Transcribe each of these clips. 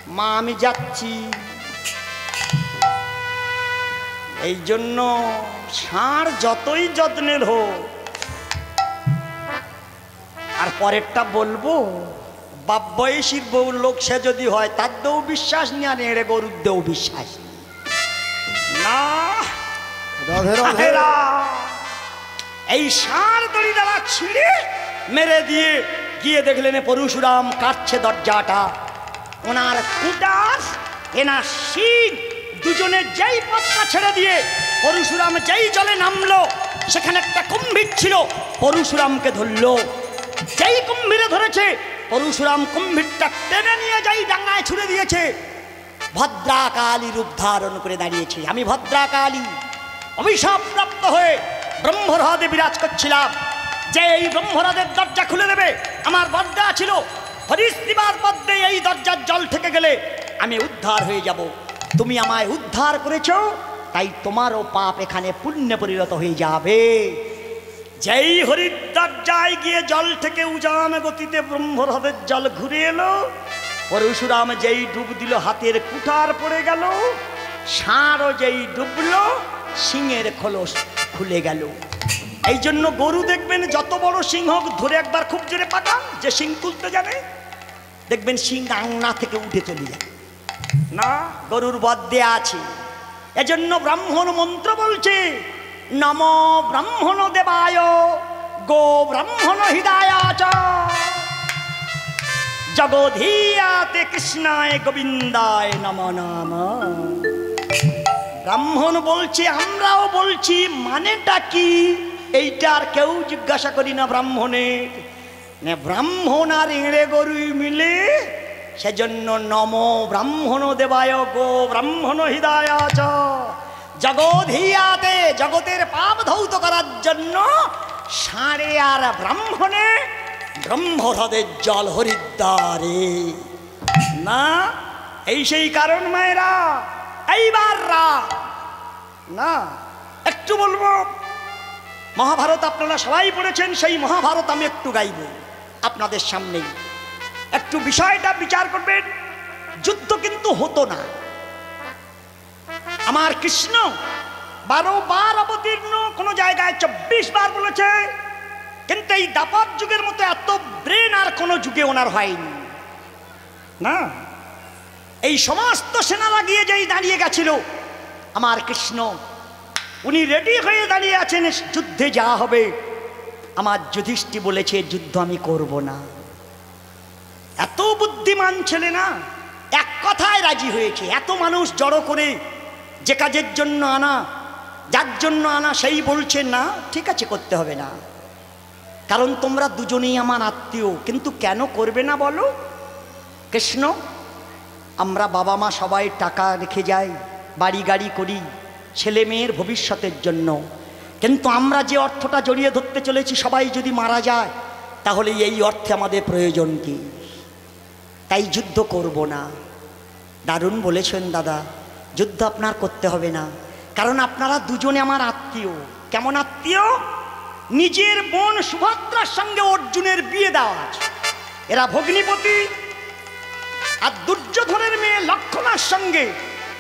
মা আমি যাচ্ছি। এই জন্য ষাঁড় যতই যত্নের হোক, আর পরেরটা বলবো, বাপ বয়সীর বউ লোক সে যদি হয় তার দেও বিশ্বাস নেই, আর এড়ে গরুর দেও বিশ্বাস না। এই ষাঁড় দড়ি দ্বারা ছিঁড়ে মেরে দিয়ে গিয়ে দেখলেন পরশুরাম কাটছে দরজাটা। ওনার কুটাস এনার শিং দুজনে যেই পথটা ছেড়ে দিয়ে পরশুরাম যেই জলে নামলো, সেখানে একটা কুম্ভীর ছিল, পরশুরামকে ধরলো। যেই কুম্ভীরে ধরেছে, পরশুরাম কুম্ভীরটা টেনে নিয়ে যাই ডাঙায় ছুড়ে দিয়েছে। ভদ্রাকালী রূপ ধারণ করে দাঁড়িয়েছে। আমি ভদ্রাকালী অভিশাপ প্রাপ্ত হয়ে ব্রহ্মহ্রদে বিরাজ করছিলাম, যে এই ব্রহ্মহ্রদের দরজা খুলে দেবে আমার বরদা ছিল। হরিশ্রীবার পদ্মে এই দরজার জল থেকে গেলে আমি উদ্ধার হয়ে যাব। তুমি আমায় উদ্ধার করেছো, তাই তোমারও পাপ এখানে পুণ্যে পরিণত হয়ে যাবে। যেই হরির দরজায় গিয়ে জল থেকে উজান গতিতে ব্রহ্মহ্রদের জল ঘুরে এলো, পরশুরাম যেই ডুব দিল হাতের কুঠার পড়ে গেল, ষাঁড়ও যেই ডুবলো সিংহের খোলস খুলে গেল। এই জন্য গরু দেখবেন যত বড় সিংহ ধরে একবার খুব জোরে পাকান, যে সিং তুলতে জানে দেখবেন সিং আংনা থেকে উঠে চলে যায় না, গরুর বদ্দে আছে। এজন্য ব্রাহ্মণ মন্ত্র বলছে, নম ব্রাহ্মণ দেবায় গো ব্রাহ্মণ হৃদয়াচ জগধীয়াতে কৃষ্ণায় গোবিন্দায় নম নম। ব্রাহ্মণ বলছে, আমরাও বলছি, মানেটা কি এইটা আর কেউ জিজ্ঞাসা করি না ব্রাহ্মণের। ব্রাহ্মণ আর এড়ে গরুই মিলে, সেজন্য নম ব্রাহ্মণ দেবায় গো ব্রাহ্মণ হৃদয়াচ জগধীয়াতে, জগতের পাপ ধৌত করার জন্য ষাঁড়ে আর ব্রাহ্মণে ব্রহ্মহ্রদের জল হরিদ্বারে না। এই সেই কারণ মায়েরা। এইবার না একটু বলবো, মহাভারত আপনারা সবাই পড়েছেন, সেই মহাভারত আমি একটু গাইব আপনাদের সামনেই। একটু বিষয়টা বিচার করবেন। যুদ্ধ কিন্তু হতো না। আমার কৃষ্ণ 12 বার অবতীর্ণ, কোন জায়গায় 24 বার বলেছে, কিন্তু এই দাপর যুগের মতো এত ব্রেন আর কোন যুগে ওনার হয়নি না। এই সমস্ত সেনারা গিয়ে যেই দাঁড়িয়ে গেছিল, আমার কৃষ্ণ উনি রেডি হয়ে দাঁড়িয়ে আছেন, যুদ্ধে যা হবে। আমার যুধিষ্ঠির বলেছে যুদ্ধ আমি করব না। এত বুদ্ধিমান ছেলে না, এক কথায় রাজি হয়েছে। এত মানুষ জড়ো করে যে কাজের জন্য আনা, যার জন্য আনা, সেই বলছে না ঠিক আছে করতে হবে না, কারণ তোমরা দুজনেই আমার আত্মীয়। কিন্তু কেন করবে না বলো? কৃষ্ণ, আমরা বাবা মা সবাই টাকা রেখে যাই, বাড়ি গাড়ি করি ছেলে মেয়ের ভবিষ্যতের জন্য, কিন্তু আমরা যে অর্থটা জড়িয়ে ধরতে চলেছি, সবাই যদি মারা যায় তাহলে এই অর্থে আমাদের প্রয়োজন কি? তাই যুদ্ধ করব না। দারুণ বলেছেন দাদা, যুদ্ধ আপনার করতে হবে না, কারণ আপনারা দুজনে আমার আত্মীয়। কেমন আত্মীয়? নিজের বোন সুভদ্রার সঙ্গে অর্জুনের বিয়ে দেওয়া আছে, এরা ভগ্নিপতি। আর দুর্যোধনের মেয়ে লক্ষ্মণার সঙ্গে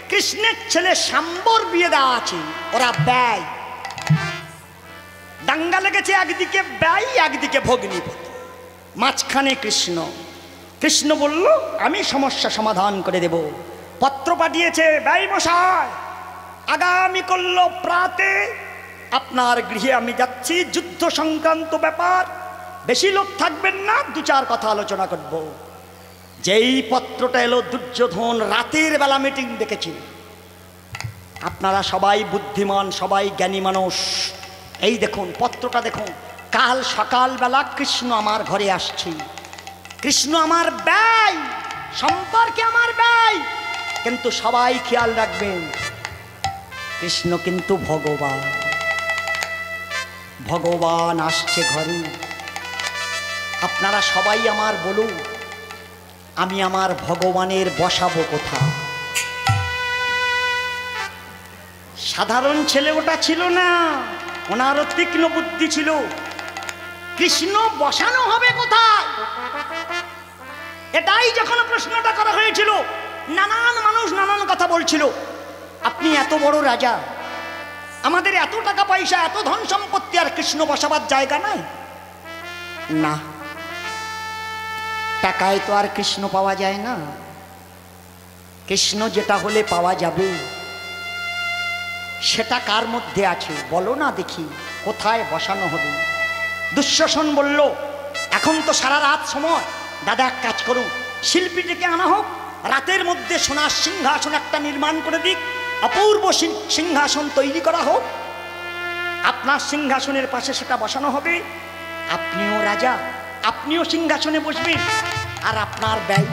কৃষ্ণের ছেলে শাম্বর বিয়ে দেওয়া আছে, ওরা ব্যয়। দাঙ্গা লেগেছে, একদিকে ব্যয় একদিকে ভগ্নিপতি, মাঝখানে কৃষ্ণ। কৃষ্ণ বলল আমি সমস্যা সমাধান করে দেব। পত্র পাঠিয়েছে, ব্যয় মশাই আগামী করল প্রাতে আপনার গৃহে আমি যাচ্ছি, যুদ্ধ সংক্রান্ত ব্যাপার, বেশি লোক থাকবেন না, 2-4 কথা আলোচনা করব। যেই পত্রটা এলো, দুর্যোধন রাতের বেলা মিটিং ডেকেছি। আপনারা সবাই বুদ্ধিমান, সবাই জ্ঞানী মানুষ, এই দেখুন পত্রটা দেখুন। কাল সকালবেলা কৃষ্ণ আমার ঘরে আসছি। কৃষ্ণ আমার ব্যয়, সম্পর্কে আমার ব্যয়, কিন্তু সবাই খেয়াল রাখবেন কৃষ্ণ কিন্তু ভগবান। ভগবান আসছে ঘরে। আপনারা সবাই আমার বলুন, আমি আমার ভগবানের বসাবো কোথায়? সাধারণ ছেলে ওটা ছিল না, ওনারও তীক্ষ্ণ বুদ্ধি ছিল। কৃষ্ণ বসানো হবে কোথায়, এটাই যখন প্রশ্নটা করা হয়েছিল, নানান মানুষ নানান কথা বলছিল। আপনি এত বড় রাজা, আমাদের এত টাকা পয়সা, এত ধন সম্পত্তি, আর কৃষ্ণ বসাবার জায়গা নাই? না, টাকায় তো আর কৃষ্ণ পাওয়া যায় না। কৃষ্ণ যেটা হলে পাওয়া যাবে সেটা কার মধ্যে আছে বলো না দেখি, কোথায় বসানো হবে? দুঃশাসন বলল, এখন তো সারা রাত সময়, দাদা এক কাজ করুন, শিল্পী ডেকে আনা হোক, রাতের মধ্যে সোনার সিংহাসন একটা নির্মাণ করে দিক, অপূর্ব সিংহাসন তৈরি করা হোক, আপনার সিংহাসনের পাশে সেটা বসানো হবে, আপনিও রাজা, আপনিও সিংহাসনে বসবেন, আর আপনার ব্যয়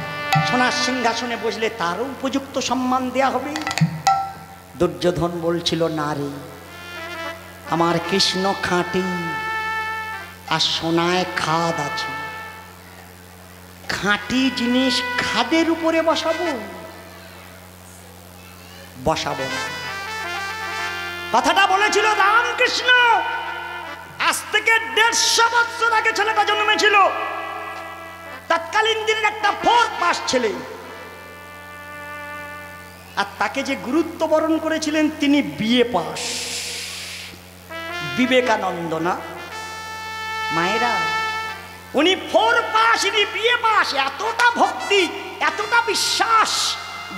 সোনার সিংহাসনে বসলে তারও উপযুক্ত সম্মান দেয়া হবে। দুর্যোধন বলছিল, না রে, আমার কৃষ্ণ খাঁটি, আর সোনায় খাদ আছে, খাঁটি জিনিস খাদের উপরে বসাবো? বসাবো না। কথাটা বলেছিল রামকৃষ্ণ, আজ থেকে 150 বছর আগে ছেলেটা জন্মেছিল। তৎকালীন দিনের একটা 4 পাস ছেলে, আর তাকে যে গুরুত্ব বরণ করেছিলেন তিনি বিএ পাস, বিবেকানন্দ না মায়েরা, উনি 4 পাস, ইনি বিএ পাস। এতটা ভক্তি, এতটা বিশ্বাস,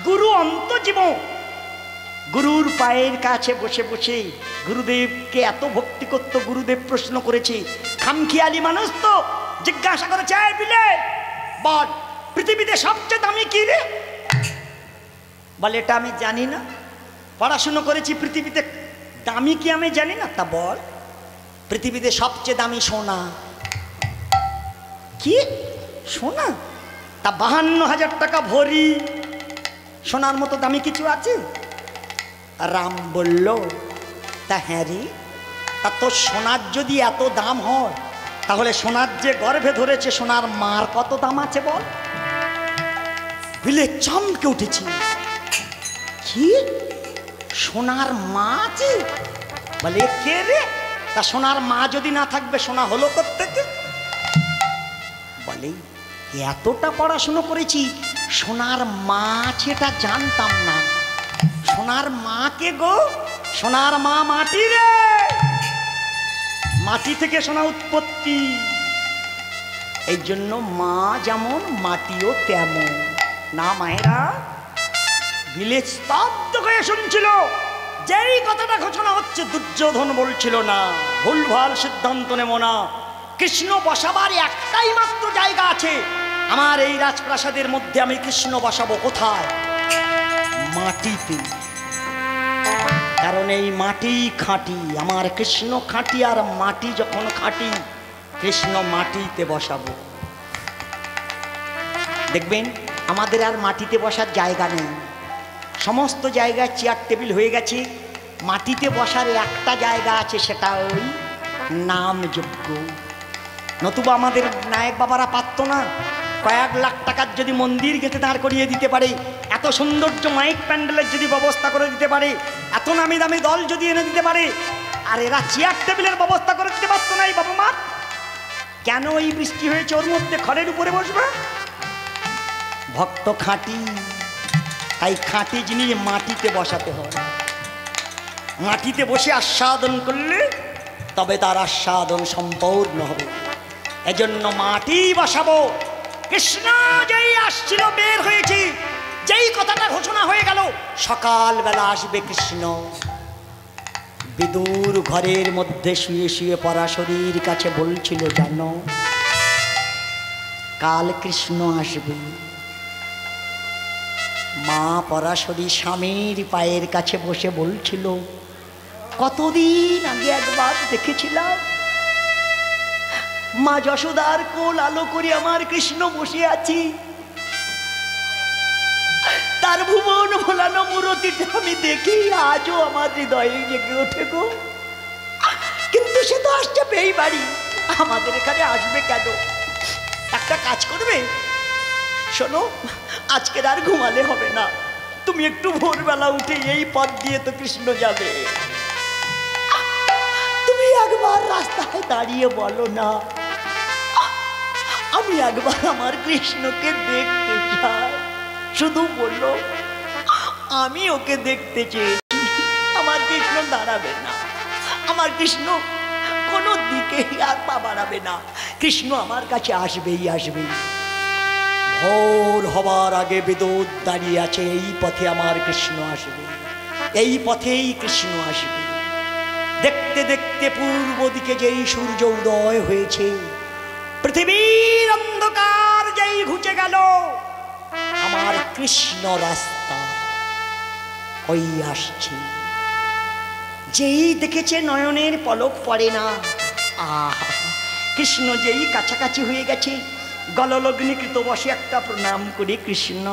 গুরু অন্তজীব, গুরুর পায়ের কাছে বসে বসে গুরুদেবকে এত ভক্তি করত। গুরুদেব প্রশ্ন করেছে, খামখেয়ালি মানুষ তো, জিজ্ঞাসা করেছে, বিলে বল পৃথিবীতে সবচেয়ে দামি কি রে? বলে, এটা আমি জানি না, পড়াশুনো করেছি, পৃথিবীতে দামি কি আমি জানি না। তা বল, পৃথিবীতে সবচেয়ে দামি সোনা। কি সোনা? তা 52,000 টাকা ভরি, সোনার মতো দামি কিছু আছে? রাম বলল, তা হ্যাঁ রে, তা তোর সোনার যদি এত দাম হয়, তাহলে সোনার যে গর্ভে ধরেছে সোনার মার কত দাম আছে বল? বিলে চমকে উঠেছি, কি সোনার মা আছে? বলে, কে রে? তা সোনার মা যদি না থাকবে সোনা হলো কোত্থেকে? বলে, এতটা পড়াশুনো করেছি, সোনার মা আছে এটা জানতাম না। সোনার মা কে গো? সোনার মা মাটি রে, মাটি থেকে সোনা উৎপত্তি। এই জন্য মা যেমন মাটিও তেমন না মায়েরা। ভিলেজ স্তব্ধ হয়ে শুনছিল। যেই কথাটা ঘোষণা হচ্ছে, দুর্যোধন বলছিল, না, ভুলভাল সিদ্ধান্ত নেব না, কৃষ্ণ বসাবার একটাই মাত্র জায়গা আছে আমার এই রাজপ্রাসাদের মধ্যে, আমি কৃষ্ণ বসাবো কোথায়? মাটিতে। কারণ এই মাটি খাঁটি, আমার কৃষ্ণ খাঁটি, আর মাটি যখন খাঁটি, কৃষ্ণ মাটিতে বসাবো। দেখবেন আমাদের আর মাটিতে বসার জায়গা নেই, সমস্ত জায়গায় চেয়ার টেবিল হয়ে গেছে, মাটিতে বসার একটা জায়গা আছে, সেটা ওই নামযজ্ঞ। নতুবা আমাদের নায়ক বাবারা পারত না, কয়েক লাখ টাকার যদি মন্দির গেঁথে দাঁড় করিয়ে দিতে পারে, এত সৌন্দর্য মাইক প্যান্ডেলের যদি ব্যবস্থা করে দিতে পারে, এত নামি দামি দল যদি এনে দিতে পারে, আর এরা চেয়ার টেবিলের ব্যবস্থা করে দিতে পারতো না। এই বাবা মা কেন এই বৃষ্টি হয়েছে ওর মধ্যে খড়ের উপরে বসবে? ভক্ত খাঁটি, তাই খাঁটি জিনিস মাটিতে বসাতে হয়। মাটিতে বসে আস্বাদন করলে তবে তার আস্বাদন সম্পূর্ণ হবে। এজন্য মাটি বসাবো। কৃষ্ণ যেই আসছিল, বের হয়েছি, যেই কথাটা ঘোষণা হয়ে গেল, সকালবেলা আসবে কৃষ্ণ। বিদুর ঘরের মধ্যে শুয়ে শুয়ে পরাশরীর কাছে বলছিল, জানো কাল কৃষ্ণ আসবে। মা পরাশরী স্বামীর পায়ের কাছে বসে বলছিল, কতদিন আগে একবার দেখেছিলাম মা যশোদার কোল আলো করে আমার কৃষ্ণ বসে আছি, তার ভুবন ভোলানো মূরতিটা আমি দেখি আজও আমার হৃদয়ে জেগে ওঠে গো। কিন্তু সে তো আসছে বেই বাড়ি, আমাদের এখানে আসবে কেন? একটা কাজ করবে, শোনো, আজকের আর ঘুমালে হবে না, তুমি একটু ভোরবেলা উঠে এই পথ দিয়ে তো কৃষ্ণ যাবে, তুমি একবার রাস্তায় দাঁড়িয়ে বলো না, আমি একবার আমার কৃষ্ণকে দেখতে চাই। শুধু বলল আমি ওকে দেখতে চেয়েছি, আমার কৃষ্ণ দাঁড়াবে না, আমার কৃষ্ণ কোনো দিকে আর পা বাড়াবে না, কৃষ্ণ আমার কাছে আসবেই আসবেই। ভোর হবার আগে বিদ্যুৎ দাঁড়িয়ে আছে, এই পথে আমার কৃষ্ণ আসবে, এই পথেই কৃষ্ণ আসবে। দেখতে দেখতে পূর্ব দিকে যেই সূর্য উদয় হয়েছে, পৃথিবীর অন্ধকার যেই ঘুচে গেল, আমার কৃষ্ণ রাস্তা ওই আসছে। যেই দেখেছে নয়নের পলক পড়ে না, আহা কৃষ্ণ যেই কাছাকাছি হয়ে গেছে, গললগ্নিকৃত বসে একটা প্রণাম করে, কৃষ্ণ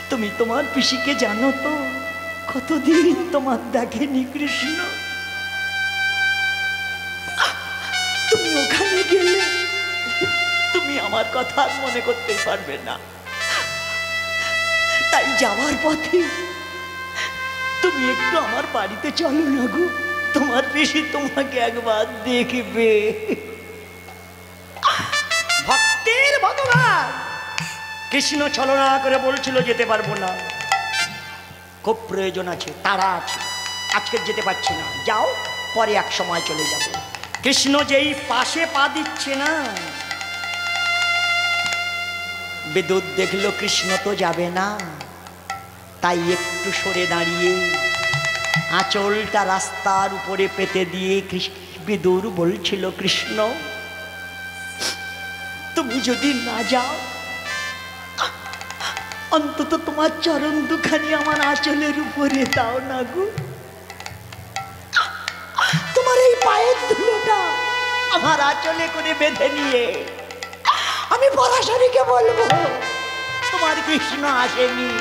তুমি তোমার পিসিকে জানো তো, কতদিন তোমার দেখেনি কৃষ্ণ, তুমি ওখানে গেলে তুমি আমার কথা আর মনে করতে পারবে না, তাই যাওয়ার পথে তুমি একটু আমার বাড়িতে চলো না গো, তোমার পিসি তোমাকে একবার দেখবে। ভক্তের ভগবান কৃষ্ণ ছলনা করে বলছিল যেতে পারবো না, খুব প্রয়োজন আছে, তাড়া আছে, আজকে যেতে পারছি না, যাও পরে এক সময় চলে যাব। কৃষ্ণ যেই পাশে পা দিচ্ছে না, বিদ্যুৎ দেখলো কৃষ্ণ তো যাবে না, তাই একটু সরে দাঁড়িয়ে আঁচলটা রাস্তার উপরে পেতে দিয়ে বিদুর বলছিল, কৃষ্ণ তুমি যদি না যাও, অন্তত তোমার চরণ দুখানি আমার আঁচলের উপরে দাও না গো, তোমার এই পায়ের ধুলোটা আমার আঁচলে করে বেঁধে নিয়ে আমি পরাশরীকে বলবো তোমার কৃষ্ণ আসেনি,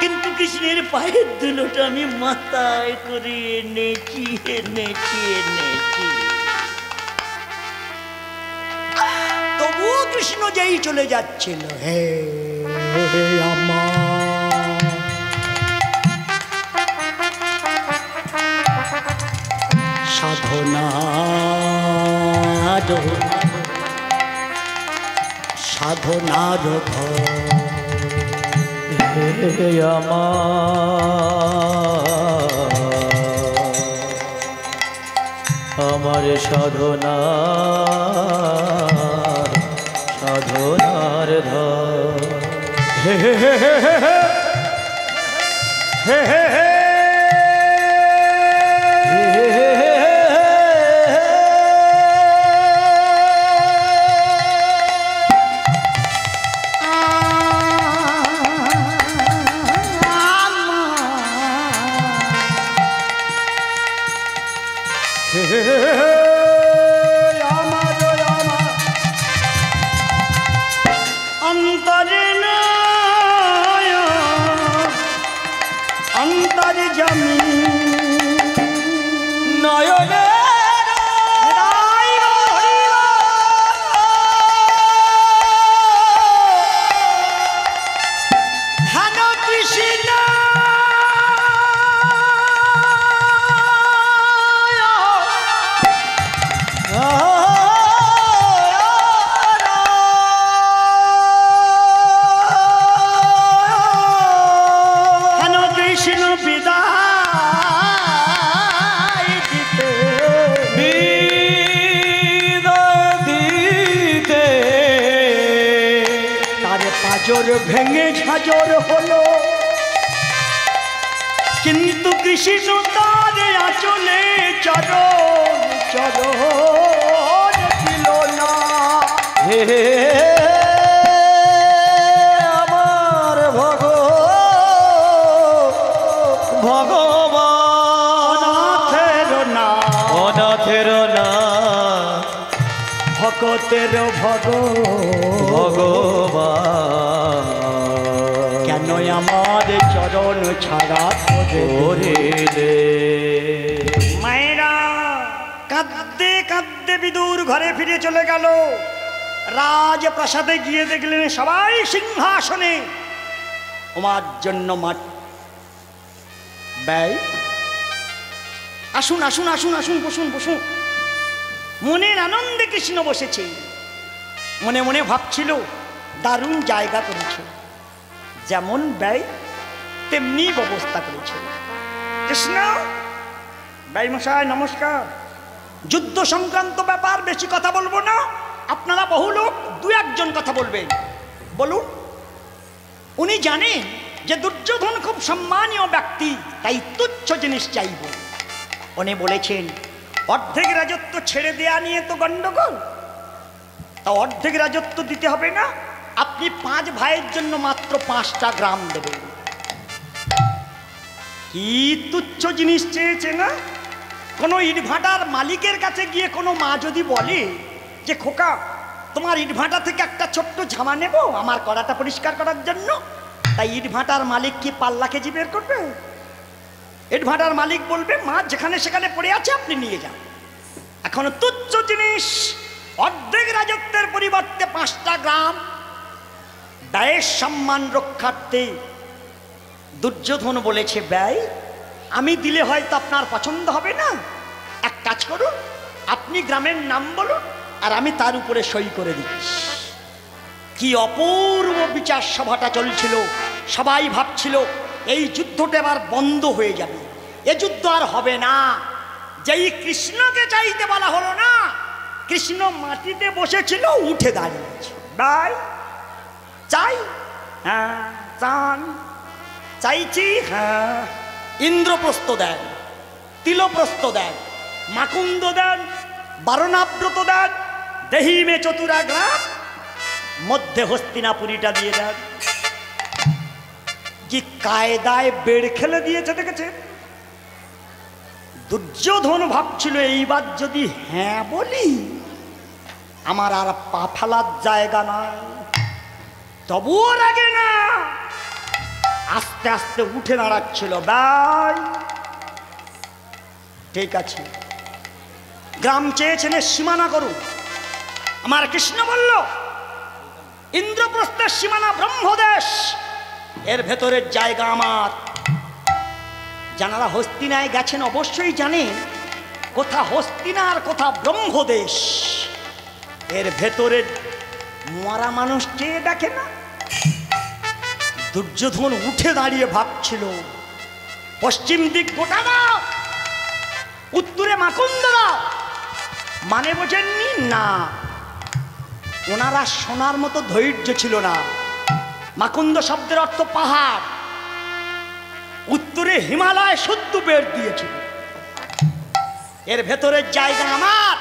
কিন্তু কৃষ্ণের পায়ের ধুলোটা আমি মাথায় করে এনেছি এনেছি এনেছি। তবুও কৃষ্ণ যেই চলে যাচ্ছিল, হে আমার সাধনা সাধনার হে আমার সাধনা সাধনার ধর, হে হে হে হে হে হে হে ভেঙে ঝাঁঝর হলো, কিন্তু কৃষ্ণ তার আঁচলে চরণ চরণ দিল না। হে আমার ভগবান অনাথের না, অনাথের না, ভকতের ভগবান, কেন আমার চরণ ছাড়া ধরে। মায়েরা কাঁদতে কাঁদতে বিদুর ঘরে ফিরে চলে গেল। রাজপ্রাসাদে গিয়ে দেখলেন সবাই সিংহাসনে ওমার জন্য মাঠ ব্যয়। আসুন আসুন আসুন আসুন, বসুন বসুন। মনের আনন্দে কৃষ্ণ বসেছে, মনে মনে ভাবছিল দারুণ জায়গা করেছে, যেমন ব্যয় তেমনি ব্যবস্থা করেছে। কৃষ্ণ, ব্যয় মশাই নমস্কার। যুদ্ধ সংক্রান্ত ব্যাপার, বেশি কথা বলবো না, আপনারা বহু লোক, দু একজন কথা বলবেন। বলুন। উনি জানেন যে দুর্যোধন খুব সম্মানীয় ব্যক্তি, তাই তুচ্ছ জিনিস চাইব। উনি বলেছেন অর্ধেক রাজত্ব ছেড়ে দেয়া নিয়ে তো গন্ডগোল, তা অর্ধেক রাজত্ব দিতে হবে না, আপনি 5 ভাইয়ের জন্য মাত্র 5টা গ্রাম দেবেন। কি তুচ্ছ জিনিস চেয়েছে না? কোনো ইটভাটার মালিকের কাছে গিয়ে কোনো মা যদি বলে যে খোকা, তোমার ইটভাটা থেকে একটা ছোট্ট ঝামা নেব আমার কড়াটা পরিষ্কার করার জন্য, তাই ইটভাটার মালিক কি পাল্লা কেজি বের করবে? ইটভাটার মালিক বলবে মা যেখানে সেখানে পড়ে আছে, আপনি নিয়ে যান। এখন তুচ্ছ জিনিস অর্ধেক রাজত্বের পরিবর্তে 5টা গ্রাম, ব্যয়ের সম্মান রক্ষার্থে দুর্যোধন বলেছে ব্যয় আমি দিলে হয়তো আপনার পছন্দ হবে না, এক কাজ করুন, আপনি গ্রামের নাম বলুন আর আমি তার উপরে সই করে দিচ্ছি। কি অপূর্ব বিচার সভাটা চলছিল। সবাই ভাবছিল এই যুদ্ধটা এবার বন্ধ হয়ে যাবে, এ যুদ্ধ আর হবে না। যেই কৃষ্ণকে চাইতে বলা হলো না, কৃষ্ণ মাটিতে বসেছিল, উঠে দাঁড়িয়েছে। ভাই চাই, হ্যাঁ চান, চাইছি, হ্যাঁ। ইন্দ্রপ্রস্থ দেন, তিলপ্রস্থ দেন, মাকুন্দ দেন, বারণাব্রত দেন, দেহিমে চতুরা গ্রাম, মধ্যে হস্তিনাপুরীটা দিয়ে দেন। কি কায়দায় বেড় খেলে দিয়েছে দেখেছে? দুর্যোধন ভাবছিল এইবার যদি হ্যাঁ বলি আমার আর পা ফেলার জায়গা নয়, তবুও লাগে না, আস্তে আস্তে উঠে দাঁড়াচ্ছিল। ভাই ঠিক আছে, গ্রাম চেয়েছেন সীমানা করুন। আমার কৃষ্ণ বলল ইন্দ্রপ্রস্থের সীমানা ব্রহ্মদেশ, এর ভেতরের জায়গা আমার। যারা হস্তিনায় গেছেন অবশ্যই জানেন কোথা হস্তিনা আর কোথা ব্রহ্মদেশ। এর ভেতরে মরা মানুষ কে দেখে না? দুর্যোধন উঠে দাঁড়িয়ে ভাবছিল পশ্চিম দিক গোটা দাও, উত্তরে মাকুন্দ দাও। মানে বোঝেননি? না, ওনারা শোনার মতো ধৈর্য ছিল না। মাকুন্দ শব্দের অর্থ পাহাড়, উত্তরে হিমালয় শুদ্ধ বের দিয়েছিল। এর ভেতরের জায়গা আমার,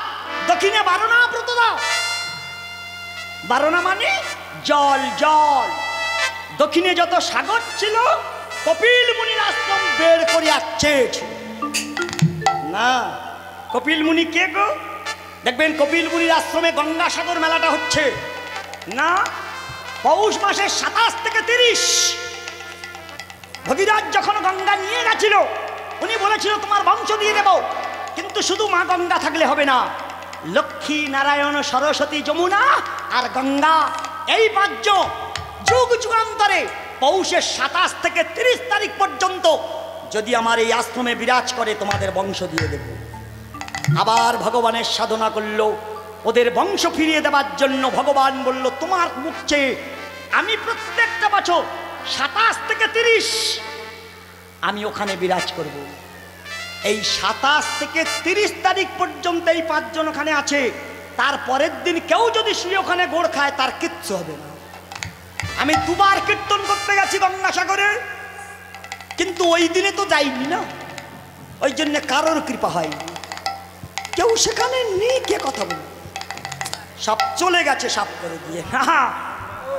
দক্ষিণে বারণাব্রত দাও। বারণা মানে জল, জল। দক্ষিণে যত সাগর ছিল কপিল মুনির আশ্রম বের করে আসছে না। কপিল মুনি কে গো? দেখবেন কপিল মুনির আশ্রমে গঙ্গাসাগর মেলাটা হচ্ছে না, পৌষ মাসের 27 থেকে 30। ভগীরথ যখন গঙ্গা নিয়ে গেছিল, উনি বলেছিল তোমার বংশ দিয়ে দেব, কিন্তু শুধু মা গঙ্গা থাকলে হবে না, লক্ষ্মী, নারায়ণ, সরস্বতী, যমুনা আর গঙ্গা, এই 5 যুগ যুগান্তরে পৌষের 27 থেকে 30 তারিখ পর্যন্ত যদি আমার এই আশ্রমে বিরাজ করে তোমাদের বংশ দিয়ে দেব। আবার ভগবানের সাধনা করল ওদের বংশ ফিরিয়ে দেওয়ার জন্য। ভগবান বলল তোমার মুখ চেয়ে আমি প্রত্যেকটা বছর 27 থেকে 30 আমি ওখানে বিরাজ করব। এই 27 থেকে 30 তারিখ পর্যন্ত এই 5 জন ওখানে আছে। তার পরের দিন কেউ যদি শুয়ে ওখানে গোড় খায় তার কিচ্ছু হবে না। আমি 2 বার কীর্তন করতে গেছি গঙ্গাসাগরে, কিন্তু ওই দিনে তো যাইনি না, ওই জন্য কারোর কৃপা হয়নি। কেউ সেখানে নেই, কে কথা বলে, সব চলে গেছে সাফ করে দিয়ে।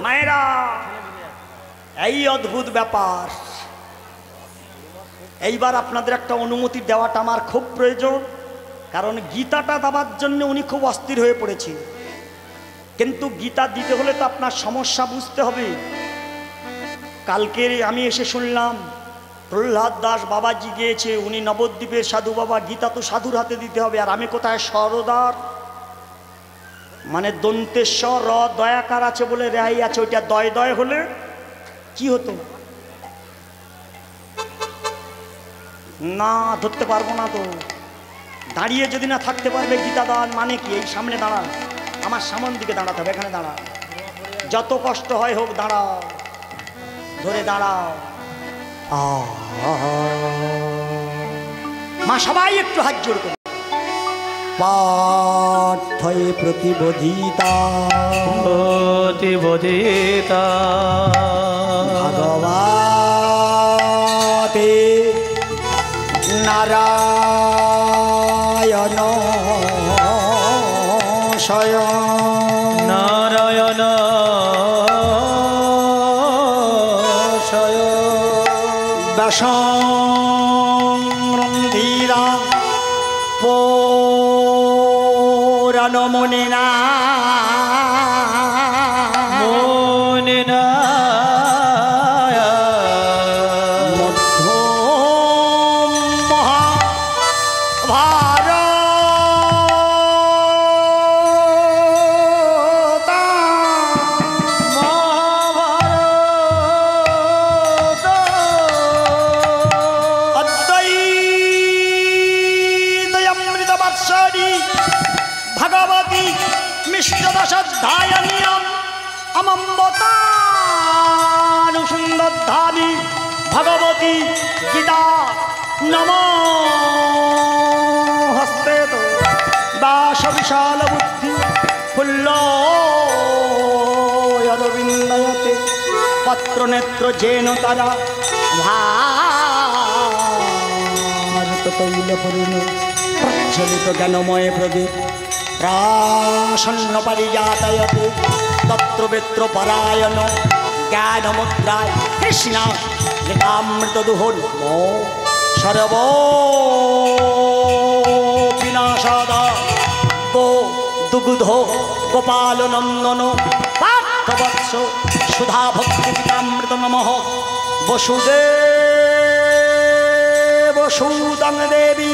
মায়েরা, এই অদ্ভুত ব্যাপার। এইবার আপনাদের একটা অনুমতি দেওয়াটা আমার খুব প্রয়োজন, কারণ গীতাটা দেওয়ার জন্য উনি খুব অস্থির হয়ে পড়েছে। কিন্তু গীতা দিতে হলে তো আপনার সমস্যা বুঝতে হবে। কালকে আমি এসে শুনলাম প্রহ্লাদ দাস বাবাজি গিয়েছে, উনি নবদ্বীপের সাধু বাবা, গীতা তো সাধুর হাতে দিতে হবে। আর আমি কোথায় সরদার, মানে দন্তেশ্বর র দয়াকার আছে বলে রেহাই আছে, ওইটা দয় দয় হলে কি হতো না, ধরতে পারবো না তো। দাঁড়িয়ে যদি না থাকতে পারবে গীতা দান মানে কি? এই সামনে দাঁড়ান, আমার সামন দিকে দাঁড়াতে হবে, এখানে দাঁড়ান, যত কষ্ট হয় হোক, দাঁড়াও, ধরে দাঁড়াও। মা সবাই একটু হাত জোড় করে। পাঠয়ে প্রতিবোধিতা প্রতিবোধিতা ভগবতে নারায়ণ স্বয়ং নারায়ণ ব্যাসন্ধীরা পুরাণ মুনিনা মুনিনা মধ্যম মহাভারত অদ্বৈতমৃত বর্ষণি ভগবতী মিষ্টদশাধ্যায়নিয়ম অমম্বতানুসুন্দরধামি ভগবতী গীতা নমস্তে তো দাস বিশাল বুদ্ধি ফুল্লয়রবিন্দয়তে পত্র নেত্র যেন তারা ভারত তৈল পূর্ণ প্রজ্বলিত জ্ঞানময় প্রদীপ প্রাসন্ন পারিজাতয়তে তত্র বেত্র পরায়ণ জ্ঞান মুদ্রায় কৃষ্ণ গীতামৃত দুহন সর্ব বিনাশাদ গো দুগ্ধ গোপাল নন্দন পার্থবৎস সুধা ভক্তি গীতামৃত নমঃ বসুদেব সুদং দেবী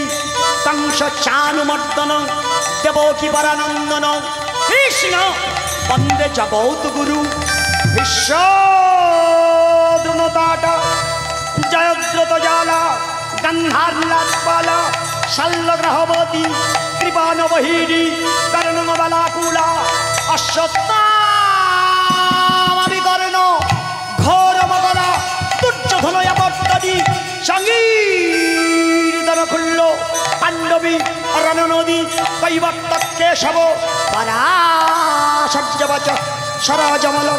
कंस चानुमर्दन देवकी परानंदन कृष्ण वंदे जगौत गुरु विश्वद्रुमताट जयद्रत जाला गंधार्लात्पाल शल्यग्रहवती कृपानवहीरी कर्णमबलाकुला अश्वत्थामविकर्ण घोरमकर दुर्योधनयवर्तनी संगीतन खुल्ल पांडवी रणनदी कैवर्त केशव पराशर्यवच सरजमल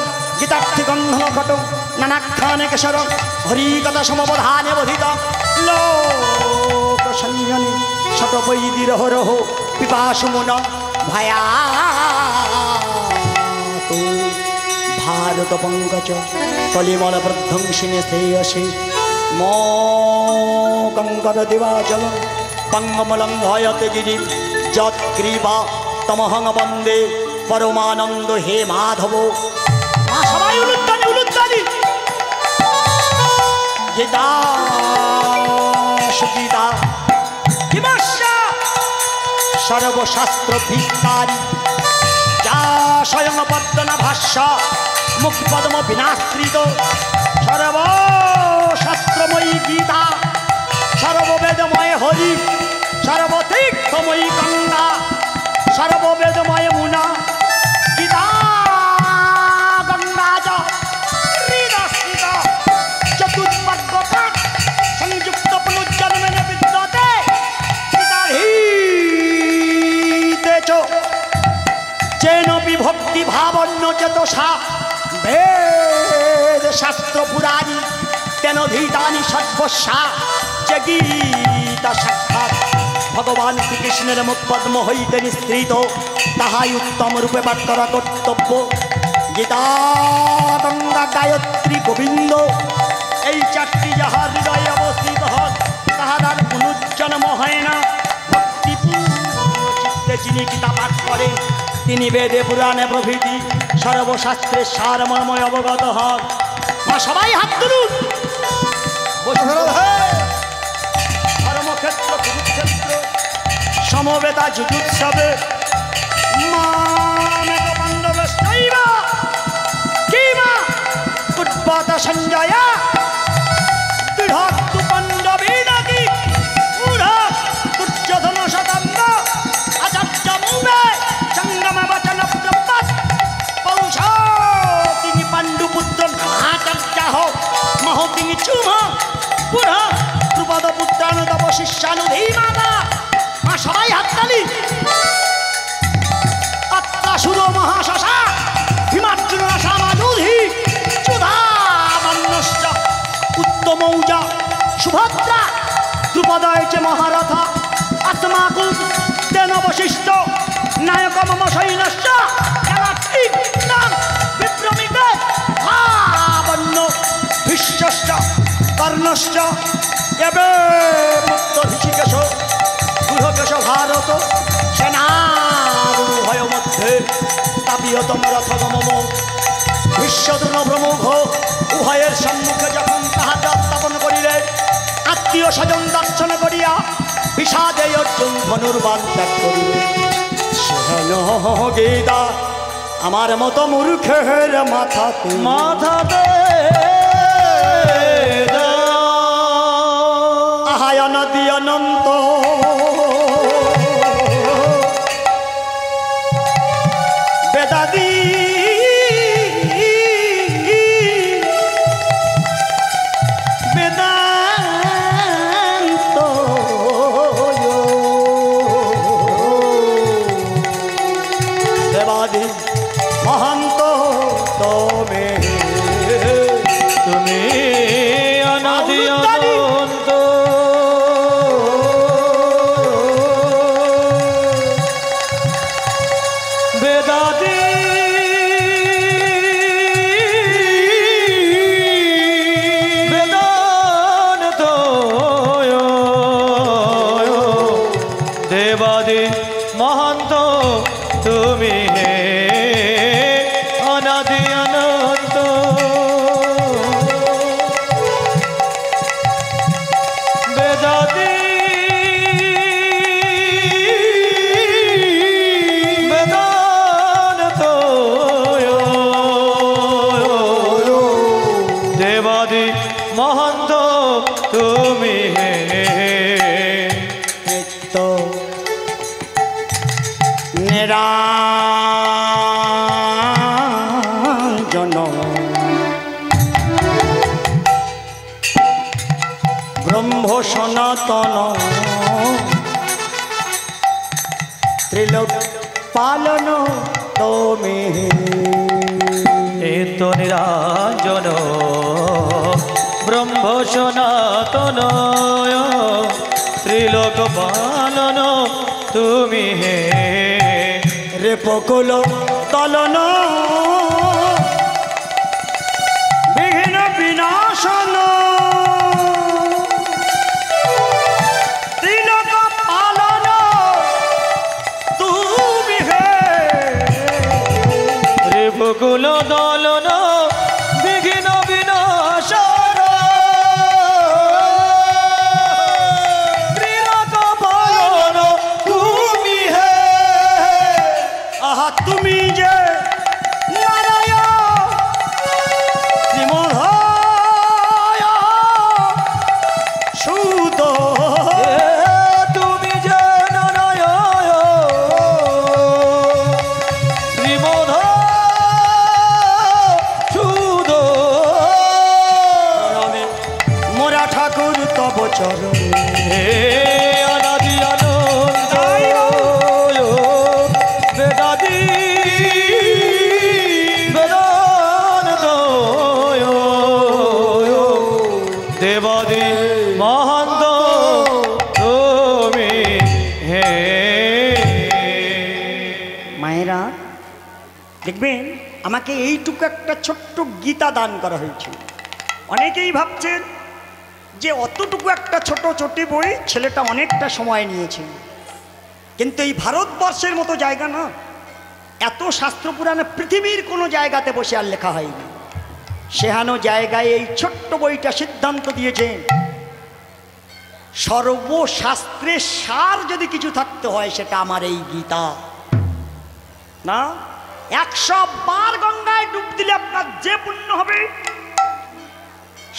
गीतार्थी गंधन घट नानाख्याने केशर हरिकथा समबधाने बधित लोक संजनी शतवैदिर हरह पिपासु मन भया भारत पंकज कलिमल प्रध्वंसिने श्रेयसे मो कंकर दिवाचल पंगमलंघयते गिरि जत्क्रीवा तमहं वंदे परमानंद हे माधव मा सबाई उलुद्दानी गीता सुगीता किमस्या सर्वशास्त्र विस्तारी जा स्वयं पद्मन भाष्य मुखपद्म विनाश्रित सर्वशास्त्रमयी गीता सर्ववेदमय हरि सर्वतीर्थमयी गंगा सर्ववेदमय मुना गीता गंगा चतुष्पद संयुक्त पुनर्जन्म विद्यते जेन विभक्ति भावन्य चेतसा वेद शास्त्र पुराणी तेनोधीतानि सर्वस्या जे गीता साक्षात् भगवान श्रीकृष्णेर मुखपद्म हईते निःसृत ताहाई उत्तम रूपे पाठ करा कर्तव्य गीता गंगा गायत्री गोविंद এই চারটি যাহার হৃদয়ে অবস্থিত হন তাহার আর পুনর্জন্ম হয় না ভক্তিপূর্ণ চিত্তে যিনি গীতা পাঠ করেন তিনি বেদে পুরাণে প্রভৃতি সর্বশাস্ত্রের সারমর্ময় অবগত হন মা সবাই হাত তুলুন ধর্মক্ষেত্র কুরুক্ষেত্র সমবেতা যুযুৎসবে মামেক পাণ্ডবশ্চৈব কিমা উদ্বত সঞ্জয়া দৃঢ়ক্তু পাণ্ডবীনাকি ঊঢ় দুর্যোধন শতাঙ্গ আচার্য মুবে সঙ্গম বচন ব্রহ্মৎ পৌষ পুরা দ্রুপদ পুত্রানু তব শিষ্যানু ধীমাতা। মা সবাই হাততালি। আত্মাসুর মহাশশা ভীমার্জুন সামাজুধি চুধামান্যশ্চ উত্তমৌজা সুভদ্রা দ্রুপদয় চ মহারথা अस्माकं तेन वशिष्ठ नायक मम सैन्यश्च विभ्रमिते भावन्नो भीष्मश्च कर्णश्च एवे मुक्त ऋषिकेश गृहकेश भारत सेनाभय मध्ये स्थापितम रथगमम भीष्मद्रोण प्रमुख उभयेर सम्मुखे যখন তাহাকে স্থাপন করিলে আত্মীয় স্বজন দর্শন করিয়া বিষাদে অর্জুন ধনুর্বাণ ত্যাগ করিবে। সেহেন গীতা আমার মতো মূর্খের মাথাতে মাথাতে আহায় নদী অনন্ত বেদাদি মহান্ত তুমি তুমি অনাদি অনন্ত বেদাদি বেদান্ত দেবাদি মহান্ত তুমি হে অনাদি অনন্ত বেদাদি বেদান্ত দেবাদি মহান্ত তুমি হে নিত্য নিরঞ্জন ব্রহ্ম সনাতন ত্রিলোক পালন তুমি নিত্য নিরঞ্জন ব্রহ্ম সনাতন ত্রিলোক পালন তুমি হে রেপকুল তলন বিঘ্ন বিনাশন ত্রিলোক পালন তুমি হে রেপকুল দলন বিঘ্ন বিনাশন ত্রিলোক পালন তুমি হে আহা তুমি যে নারায়ণ শ্রীমধয় সুদ তুমি যে নারায়ণ শ্রীমধ সুদ মোরা ঠাকুর তব চরণ হে অনাদি অনন্ত বেদাদি বেদান্ত দেবাদি মহান্ত তুমি হে মায়েরা দেখবেন আমাকে এইটুকু একটা ছোট্ট গীতা দান করা হয়েছিল। অনেকেই ভাবছেন যে অতটুকু একটা ছোট চটি বই ছেলেটা অনেকটা সময় নিয়েছে, কিন্তু এই ভারতবর্ষের মতো জায়গা না, এত শাস্ত্র পুরাণে পৃথিবীর কোনো জায়গাতে বসে আর লেখা হয়নি। সেহানো জায়গায় এই ছোট্ট বইটা সিদ্ধান্ত দিয়েছেন সর্বশাস্ত্রের সার যদি কিছু থাকতে হয় সেটা আমার এই গীতা না। 100 বার গঙ্গায় ডুব দিলে আপনার যে পুণ্য হবে,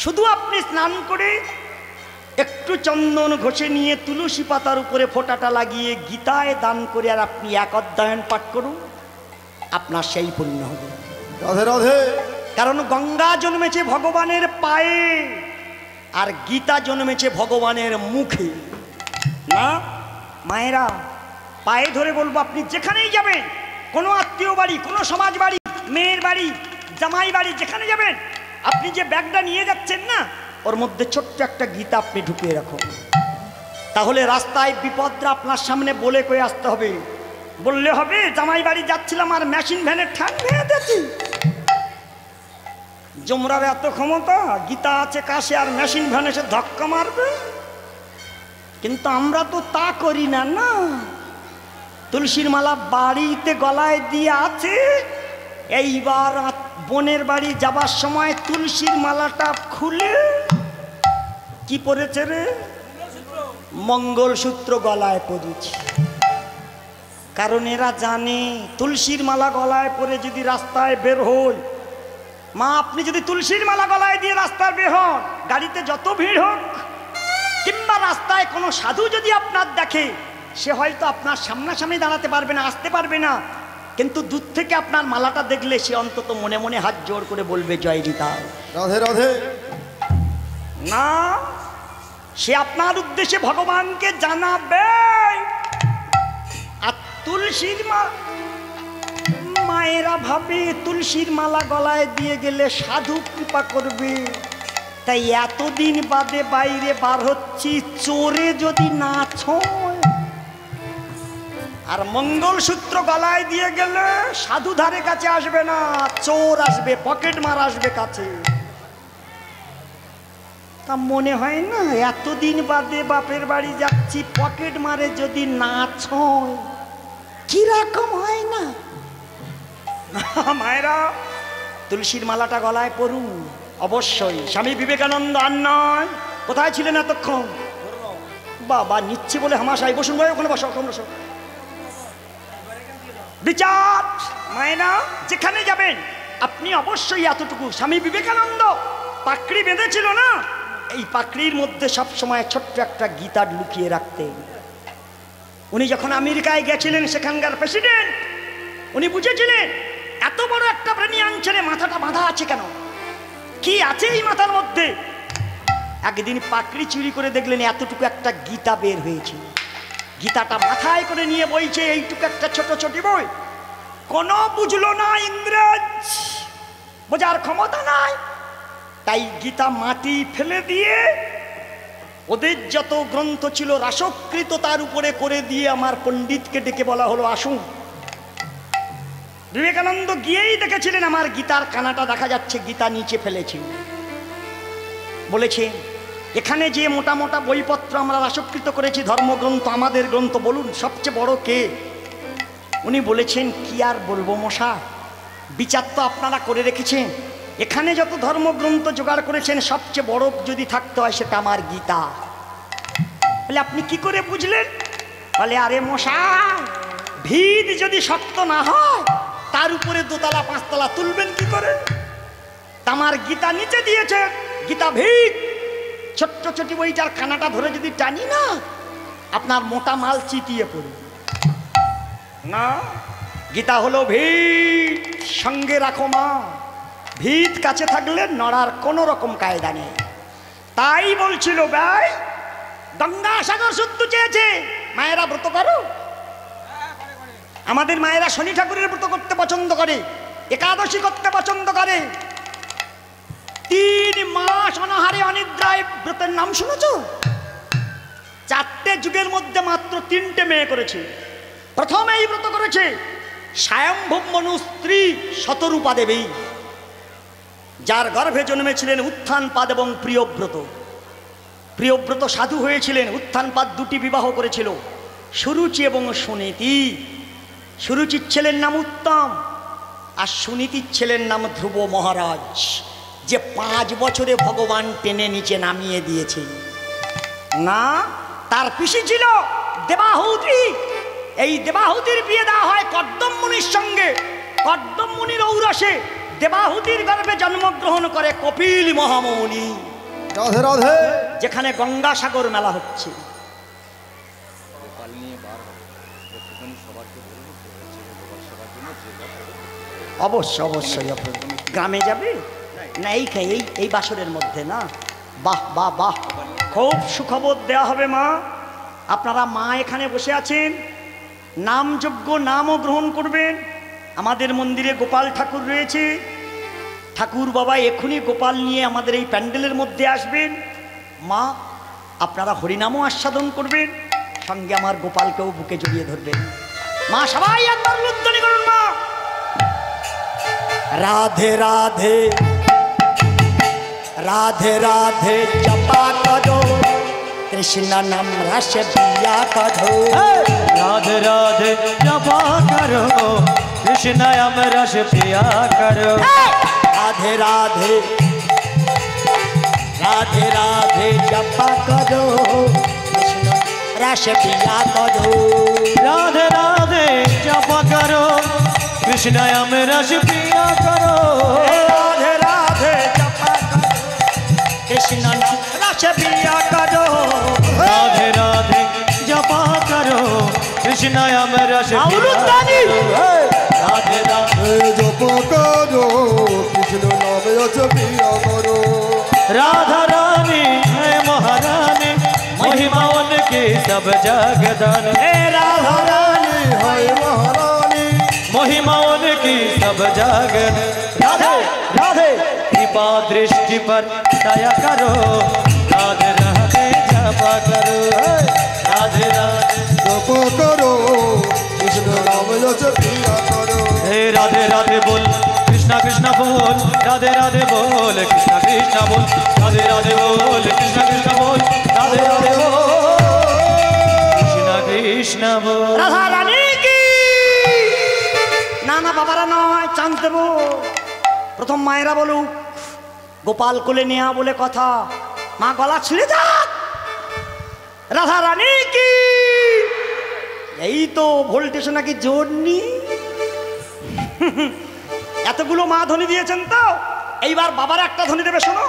শুধু আপনি স্নান করে একটু চন্দন ঘষে নিয়ে তুলসী পাতার উপরে ফোঁটাটা লাগিয়ে গীতায় দান করে আর আপনি এক অধ্যায়ন পাঠ করুন, আপনার সেই পুণ্য হবে। রাধে রাধে। কারণ গঙ্গা জন্মেছে ভগবানের পায়ে, আর গীতা জন্মেছে ভগবানের মুখে। না মায়েরা, পায়ে ধরে বলবো, আপনি যেখানেই যাবেন, কোনো আত্মীয় বাড়ি, কোনো সমাজ বাড়ি, মেয়ের বাড়ি, জামাই বাড়ি, যেখানে যাবেন, আপনি যে ব্যাগটা নিয়ে যাচ্ছেন না, ওর মধ্যে ছোট্ট একটা গীতা আপনি ঢুকিয়ে রাখুন। তাহলে রাস্তায় বিপদটা আপনার সামনে বলে কয়ে আসতে হবে। বললে হবে জামাই বাড়ি যাচ্ছিলাম আর মেশিন ভ্যানের ঠ্যাং ভেঙে দিয়েছি। জমরার এত ক্ষমতা, গীতা আছে কাছে আর মেশিন ভ্যান এসে ধাক্কা মারবে। কিন্তু আমরা তো তা করি না। না, তুলসীর মালা বাড়িতে গলায় দিয়ে আছে। এইবার বোনের বাড়ি যাবার সময় তুলসীর মালাটা খুলে কি পরেছে রে? মঙ্গলসূত্র গলায় পরেছি। কারণ এরা জানে তুলসীর মালা গলায় পরে যদি রাস্তায় বের হই, মা আপনি যদি তুলসীর মালা গলায় দিয়ে রাস্তায় বের হন, গাড়িতে যত ভিড় হোক কিংবা রাস্তায় কোনো সাধু যদি আপনার দেখে, সে হয়তো আপনার সামনাসামনি দাঁড়াতে পারবে না, আসতে পারবে না, কিন্তু দূর থেকে আপনার মালাটা দেখলে সে অন্তত মনে মনে হাত জোড় করে বলবে জয় নিতাই, রাধে রাধে। না, সে আপনার উদ্দেশ্যে ভগবানকে জানাবে। আর তুলসীর মায়েরা ভাবে তুলসীর মালা গলায় দিয়ে গেলে সাধু কৃপা করবে, তাই এতদিন বাদে বাইরে বার হচ্ছি, চোরে যদি না ছোঁয়। আর মঙ্গলসূত্র গলায় দিয়ে গেলে সাধু ধারে কাছে আসবে না, চোর আসবে, পকেট মার আসবে কাছে। তা মনে হয় না এতদিন বাদে বাপের বাড়ি যাচ্ছি, পকেট মারে যদি না ছোঁয় কিরকম হয় না? মায়েরা, তুলসীর মালাটা গলায় পড়ুন অবশ্যই। স্বামী বিবেকানন্দ আর নয়, কোথায় ছিলেন এতক্ষণ? বাবা নিচ্ছে বলে হামাশাই, বসুন ভাই, ওখানে বসো, ওখানে বসো। বিচার মায়েরা, যেখানে যাবেন আপনি অবশ্যই এতটুকু, স্বামী বিবেকানন্দ পাকড়ি বেঁধেছিল না, এই পাকড়ির মধ্যে সবসময় ছোট্ট একটা গীতা লুকিয়ে রাখতেন। উনি যখন আমেরিকায় গেছিলেন, সেখানকার প্রেসিডেন্ট, উনি বুঝেছিলেন এত বড় একটা ব্রেনিয়ান ছেলে, মাথাটা বাঁধা আছে কেন, কি আছে এই মাথার মধ্যে। একদিন পাকড়ি চুরি করে দেখলেন এতটুকু একটা গীতা বের হয়েছে। গীতাটা মাথায় করে নিয়ে বইছে, এইটুকু একটা ছোট ছোটি বই। কোনো বুঝলো না ইংরেজ, বোঝার ক্ষমতা নাই, তাই গীতা মাটি ফেলে দিয়ে ওদের যত গ্রন্থ ছিল রাসকৃত তার উপরে করে দিয়ে আমার পণ্ডিতকে ডেকে বলা হলো আসুন। বিবেকানন্দ গিয়েই দেখেছিলেন আমার গীতার কানাটা দেখা যাচ্ছে, গীতা নিচে ফেলেছি। বলেছে এখানে যে মোটা মোটা বইপত্র আমরা রাসকৃত করেছি, ধর্মগ্রন্থ, আমাদের গ্রন্থ, বলুন সবচেয়ে বড় কে? উনি বলেছেন কি আর বলবো মশা, বিচার তো আপনারা করে রেখেছেন, এখানে যত ধর্মগ্রন্থ জোগাড় করেছেন সবচেয়ে বড় যদি থাকতে হয় সেটা আমার গীতা। বলে আপনি কি করে বুঝলেন? বলে আরে মশা, ভিত যদি শক্ত না হয় তার উপরে দোতলা পাঁচতলা তুলবেন কি করে? আমার গীতা নিচে দিয়েছে, গীতা ভিত। ছোট্ট ছোটি বইটার কানাটা ধরে যদি টানি না, আপনার মোটা মাল চিটিয়ে পড়ে না। গীতা হলো ভিত, সঙ্গে রাখো মা, ভিত কাছে থাকলে নড়ার কোনো রকম কায়দা নেই। তাই বলছিল ভাই, গঙ্গাসাগর শুদ্ধ চেয়েছে মায়েরা ব্রত করো। আমাদের মায়েরা শনি ঠাকুরের ব্রত করতে পছন্দ করে, একাদশী করতে পছন্দ করে। 3 মাস অনাহারে অনিদ্রায় ব্রতের নাম শুনেছ? 4টে যুগের মধ্যে মাত্র 3টে মেয়ে করেছে। প্রথমে এই ব্রত করেছে স্বয়ম্ভব মনু স্ত্রী শতরূপা দেবী, যার গর্ভে জন্মেছিলেন উত্থানপাদ এবং প্রিয়ব্রত। প্রিয়ব্রত সাধু হয়েছিলেন, উত্থানপাদ 2টি বিবাহ করেছিল, সুরুচি এবং সুনীতি। সুরুচির ছেলের নাম উত্তম আর সুনীতির ছেলের নাম ধ্রুব মহারাজ, যে 5 বছরে ভগবান টেনে নিচে নামিয়ে দিয়েছে। না, তার পিসি ছিল দেবাহুতি। এই দেবাহুতির বিয়ে দেওয়া হয় কর্দম মুনির সঙ্গে। কর্দম মুনির ঔরসে দেবাহুতির গর্ভে জন্মগ্রহণ করে কপিল মহামুনি। রাধে রাধে। যেখানে গঙ্গাসাগর মেলা হচ্ছে। অবশ্যই অবশ্যই। গ্রামে যাবে না? এই বাসরের মধ্যে না, বাহ বাহ বাহ, খুব সুখবর দেওয়া হবে মা। আপনারা মা এখানে বসে আছেন, নামযোগ্য নামও গ্রহণ করবেন। আমাদের মন্দিরে গোপাল ঠাকুর রয়েছে, ঠাকুর বাবা এখনই গোপাল নিয়ে আমাদের এই প্যান্ডেলের মধ্যে আসবেন। মা আপনারা হরিনামও আস্বাদন করবেন, সঙ্গে আমার গোপালকেও বুকে জড়িয়ে ধরবেন। মা সবাই একবার উদ্বোধনী করুন মা। রাধে রাধে রাধে রাধে জপা করো, কৃষ্ণ নাম রস পিয়া করো। राधे राधे जपा करो, कृष्ण नाम रस पिया करो। राधे राधे राधे राधे जपा करो, कृष्ण रस पिया करो। राधे राधे जपा करो, कृष्ण नाम रस पिया करो। राधे राधे जपा करो, कृष्ण नाम रस पिया करो। राधे राधे जपा करो, कृष्ण नाम रस पिया करो। राधे राधे जप करो, कृष्ण नाम रस पिया करो। राधा रानी है महारानी, महिमा उनकी सब जगदानी। राधा रानी हाय महारानी, महिमा उनकी सब जगत। राधे राधे कृपा दृष्टि पर दया करो, राधे राधे जपा करो। राधे राधे जप करो, कृष्ण नाम रस पिया करो। हे राधे राधे बोल, कृष्णा कृष्णा बोल, राधे राधे बोल, कृष्णा कृष्णा बोल, राधे राधे बोल, कृष्णा कृष्णा बोल, राधे राधे बोल, कृष्णा कृष्णा बोल। রাধা রানী কি না না বাবারা নয়, চাঁদ দেব। প্রথম মায়েরা বলুক, গোপাল কোলে নেয়া বলে কথা, মা গলা ছিঁড়ে যাক। রাধা রানী কি। এই তো ভোল্টেজ নাকি জোর নি। এতগুলো মা ধ্বনি দিয়েছেন তো, এইবার বাবার একটা ধ্বনি দেবে, শোনো।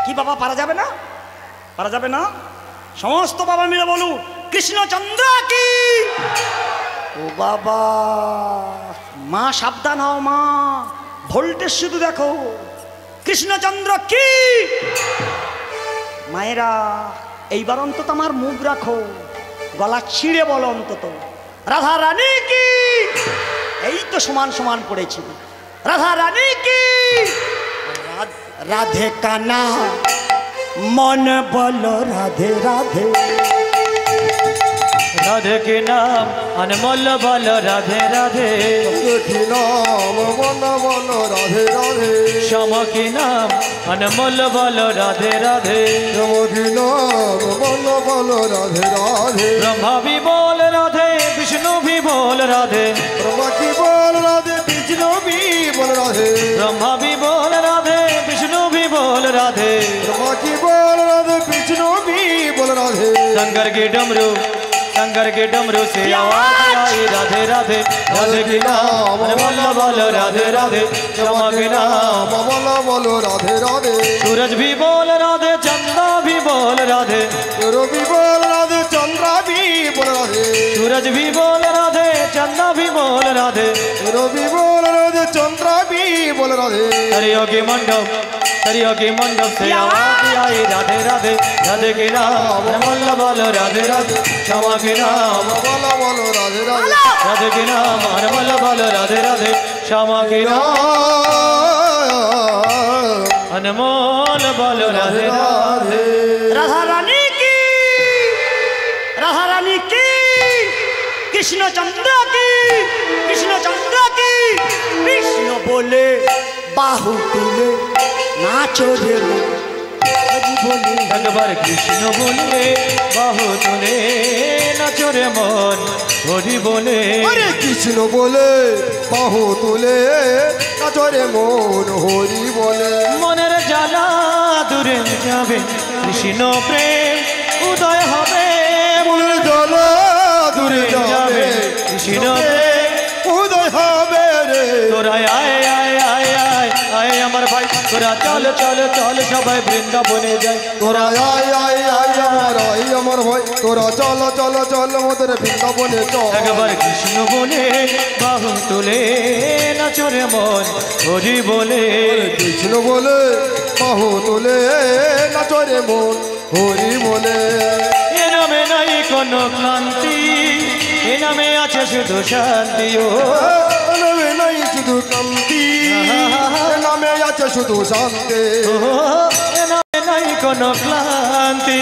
কি বাবা পারা যাবে না? পারা যাবে না? সমস্ত বাবা মিলে বলুন, কৃষ্ণচন্দ্র কি। ও বাবা, মা সাবধান হও মা, ভোল্টেজ শুধু দেখো। কৃষ্ণচন্দ্র কি। মায়েরা এইবার অন্তত আমার মুখ রাখো, গলা ছিঁড়ে বলো অন্তত রাধা রানী কি। এই তো সমান সমান পড়েছি। রাধা রানী কি। রাধে কানা মন বলো রাধে রাধে। राधे के नाम अनमोल बोलो राधे राधे। की नाम मन बोलो राधे राधे। श्याम के नाम अनमोल बोलो राधे राधे। श्याम की नाम मन बोलो राधे राधे। ब्रह्मा भी बोल राधे, विष्णु भी बोल राधे। ब्रह्मा की बोल राधे, विष्णु भी बोल राधे। ब्रह्मा भी बोल राधे, विष्णु भी बोल राधे। ब्रह्मा की बोल राधे, विष्णु भी बोल राधे। शंकर के डमरू, शंकर के डमरू से आवाज आई राधे राधे। राधे के नाम अनमोल बोलो राधे राधे। श्याम के नाम बोलो बोलो राधे राधे। सूरज भी बोल राधे, चंदा भी बोल राधे। सूरज भी बोल राधे, चंद्रा भी बोल राधे। सूरज भी बोल राधे, चंदा भी बोल राधे। सूरज भी बोल राधे, चंद्रा भी बोल राधे। सरियों के मंडप, सरियों के मंडप से आवाज आई राधे राधे। राधे के नाम अनमोल बोलो राधे राधे। श्यामा के नाम बोलो बोलो राधे राधे। राधे के नाम अनमोल बोलो राधे राधे। श्यामा के नाम अनमोल बोलो राधे राधे। राधा रानी की। राधा रानी की। कृष्णचंद्र की। कृष्णचंद्र की। कृष्ण बोले बाहु तुले नाचो रे हरि बोले। একবার কৃষ্ণ বলে বাহু তুলে নাচো রে মন হরি বলে। अरे कृष्ण बोले बाहु तुले नाचो रे मन हरि बोले। মনের জ্বালা দূরে যাবে, কৃষ্ণ প্রেম উদয় হবে। মনের জ্বালা দূরে যাবে, কৃষ্ণ উদয় হবে রে। তোরা আয় আয় আয় আয় আয় আমার ভাই, তোরা চল চল চল সবাই বৃন্দাবনে যাই। তোরা আয় আয় আয় আমার আয় আমার ভাই, তোরা চল চল চল মোদের বৃন্দাবনে চল। একবার কৃষ্ণ বলে বাহু তুলে নাচো রে মন হরি বলে। কৃষ্ণ বলে বাহু তুলে নাচরে মন হরি বলে। এ নামে নাই কোনো ক্লান্তি, এ নামে আছে শুধু শান্তি। ও নামে নাই শুধু কান্তি, নামে আছে শুধু শান্তি। এ নামে নাই কোনো ক্লান্তি,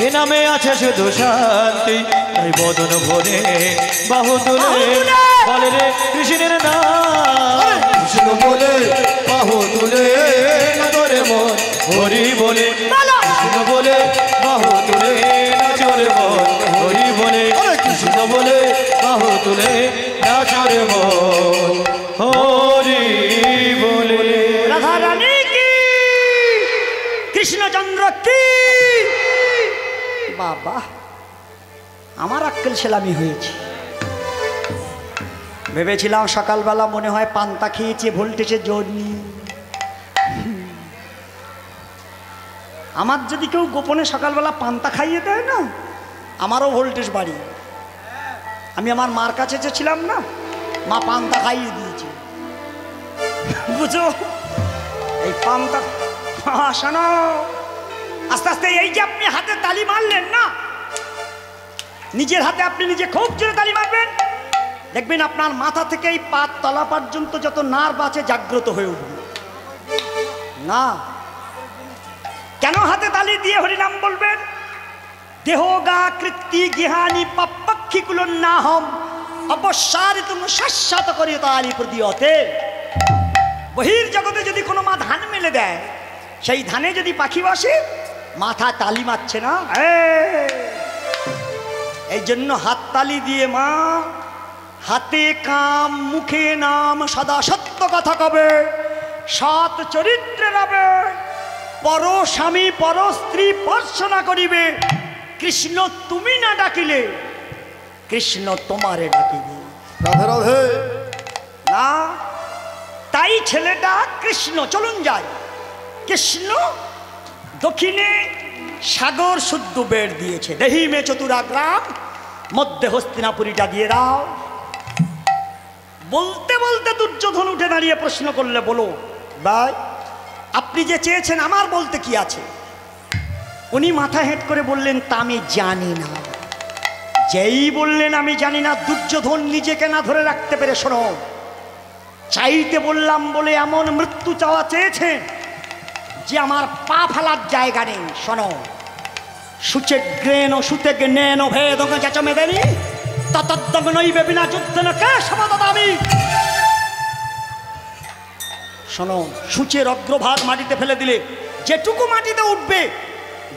এ নামে আছে শুধু শান্তি। তাই বদন ভরে বাহু তুলে বলে রে কৃষ্ণের নাম। কৃষ্ণ বলে বাহু তুলে নাচরে মন হরি বলে কৃষ্ণ বলে বাহু তুলে নাচরে মন হরি বলে কৃষ্ণ বলে বাহু তুলে নাচরে মন হরি বলে। রাধা রানী কি, কৃষ্ণচন্দ্র কি। বাবা, আমার আক্কেল ছেলামি হয়েছে। ভেবেছিলাম সকালবেলা মনে হয় পান্তা খেয়েছে, ভোল্টেজের জোর নেই। আমার যদি কেউ গোপনে সকালবেলা পান্তা খাইয়ে দেয় না, আমারও ভোল্টেজ বাড়ি। আমি আমার মার কাছে যে ছিলাম না, মা পান্তা খাইয়ে দিয়েছে, বুঝো। এই পান্তা শোনো, আস্তে আস্তে এই যে আপনি হাতে তালি মারলেন না, নিজের হাতে আপনি নিজে খুব জোরে তালি মারবেন, দেখবেন আপনার মাথা থেকে এই পা তলা পর্যন্ত যত নার্ভ আছে জাগ্রত হয়ে উঠবে। না, কেন হাতে তালি দিয়ে হরিনাম বলবেন? দেহগা কৃত্তি গৃহানি পাপ্পাক্ষিকুলো না হম অবসারিত শাশ্বত করি তালি প্রদিয়তে। বহির জগতে যদি কোনো মা ধান মেলে দেয়, সেই ধানে যদি পাখি বসে, মাথা তালি মারছে না। এই জন্য হাত তালি দিয়ে মা হাতে কাম মুখে নাম, সদা সত্য কথা কবে, সৎ চরিত্রে রবে, পর স্বামী পর স্ত্রী পর্ষণা করিবে। কৃষ্ণ তুমি না ডাকিলে কৃষ্ণ তোমারে ডাকিবে। রাধে রাধে। না, তাই ছেলেটা কৃষ্ণ। চলুন যাই। কৃষ্ণ দক্ষিণে সাগর শুদ্ধ বেড় দিয়েছে, দেহি মে চতুরা গ্রাম, মধ্যে হস্তিনাপুরীটা দিয়ে দাও। বলতে বলতে দুর্যোধন উঠে দাঁড়িয়ে প্রশ্ন করলে, বলো ভাই, আপনি যে চেয়েছেন আমার বলতে কি আছে? উনি মাথা হেঁট করে বললেন, তা আমি জানি না। যেই বললেন আমি জানি না, দুর্যোধন নিজেকে না ধরে রাখতে পেরে, শোনো, চাইতে বললাম বলে এমন মৃত্যু চাওয়া চেয়েছেন যে আমার পা ফেলার জায়গা নেই। শোনো, সুচে গ্রেন সুতে জ্ঞান ভেদ চেচমে দেনি ততদ্দগ নইবে বিনা যুদ্ধ কে সমাদত আমি। শোনো, সূচের অগ্রভাগ মাটিতে ফেলে দিলে যেটুকু মাটিতে উঠবে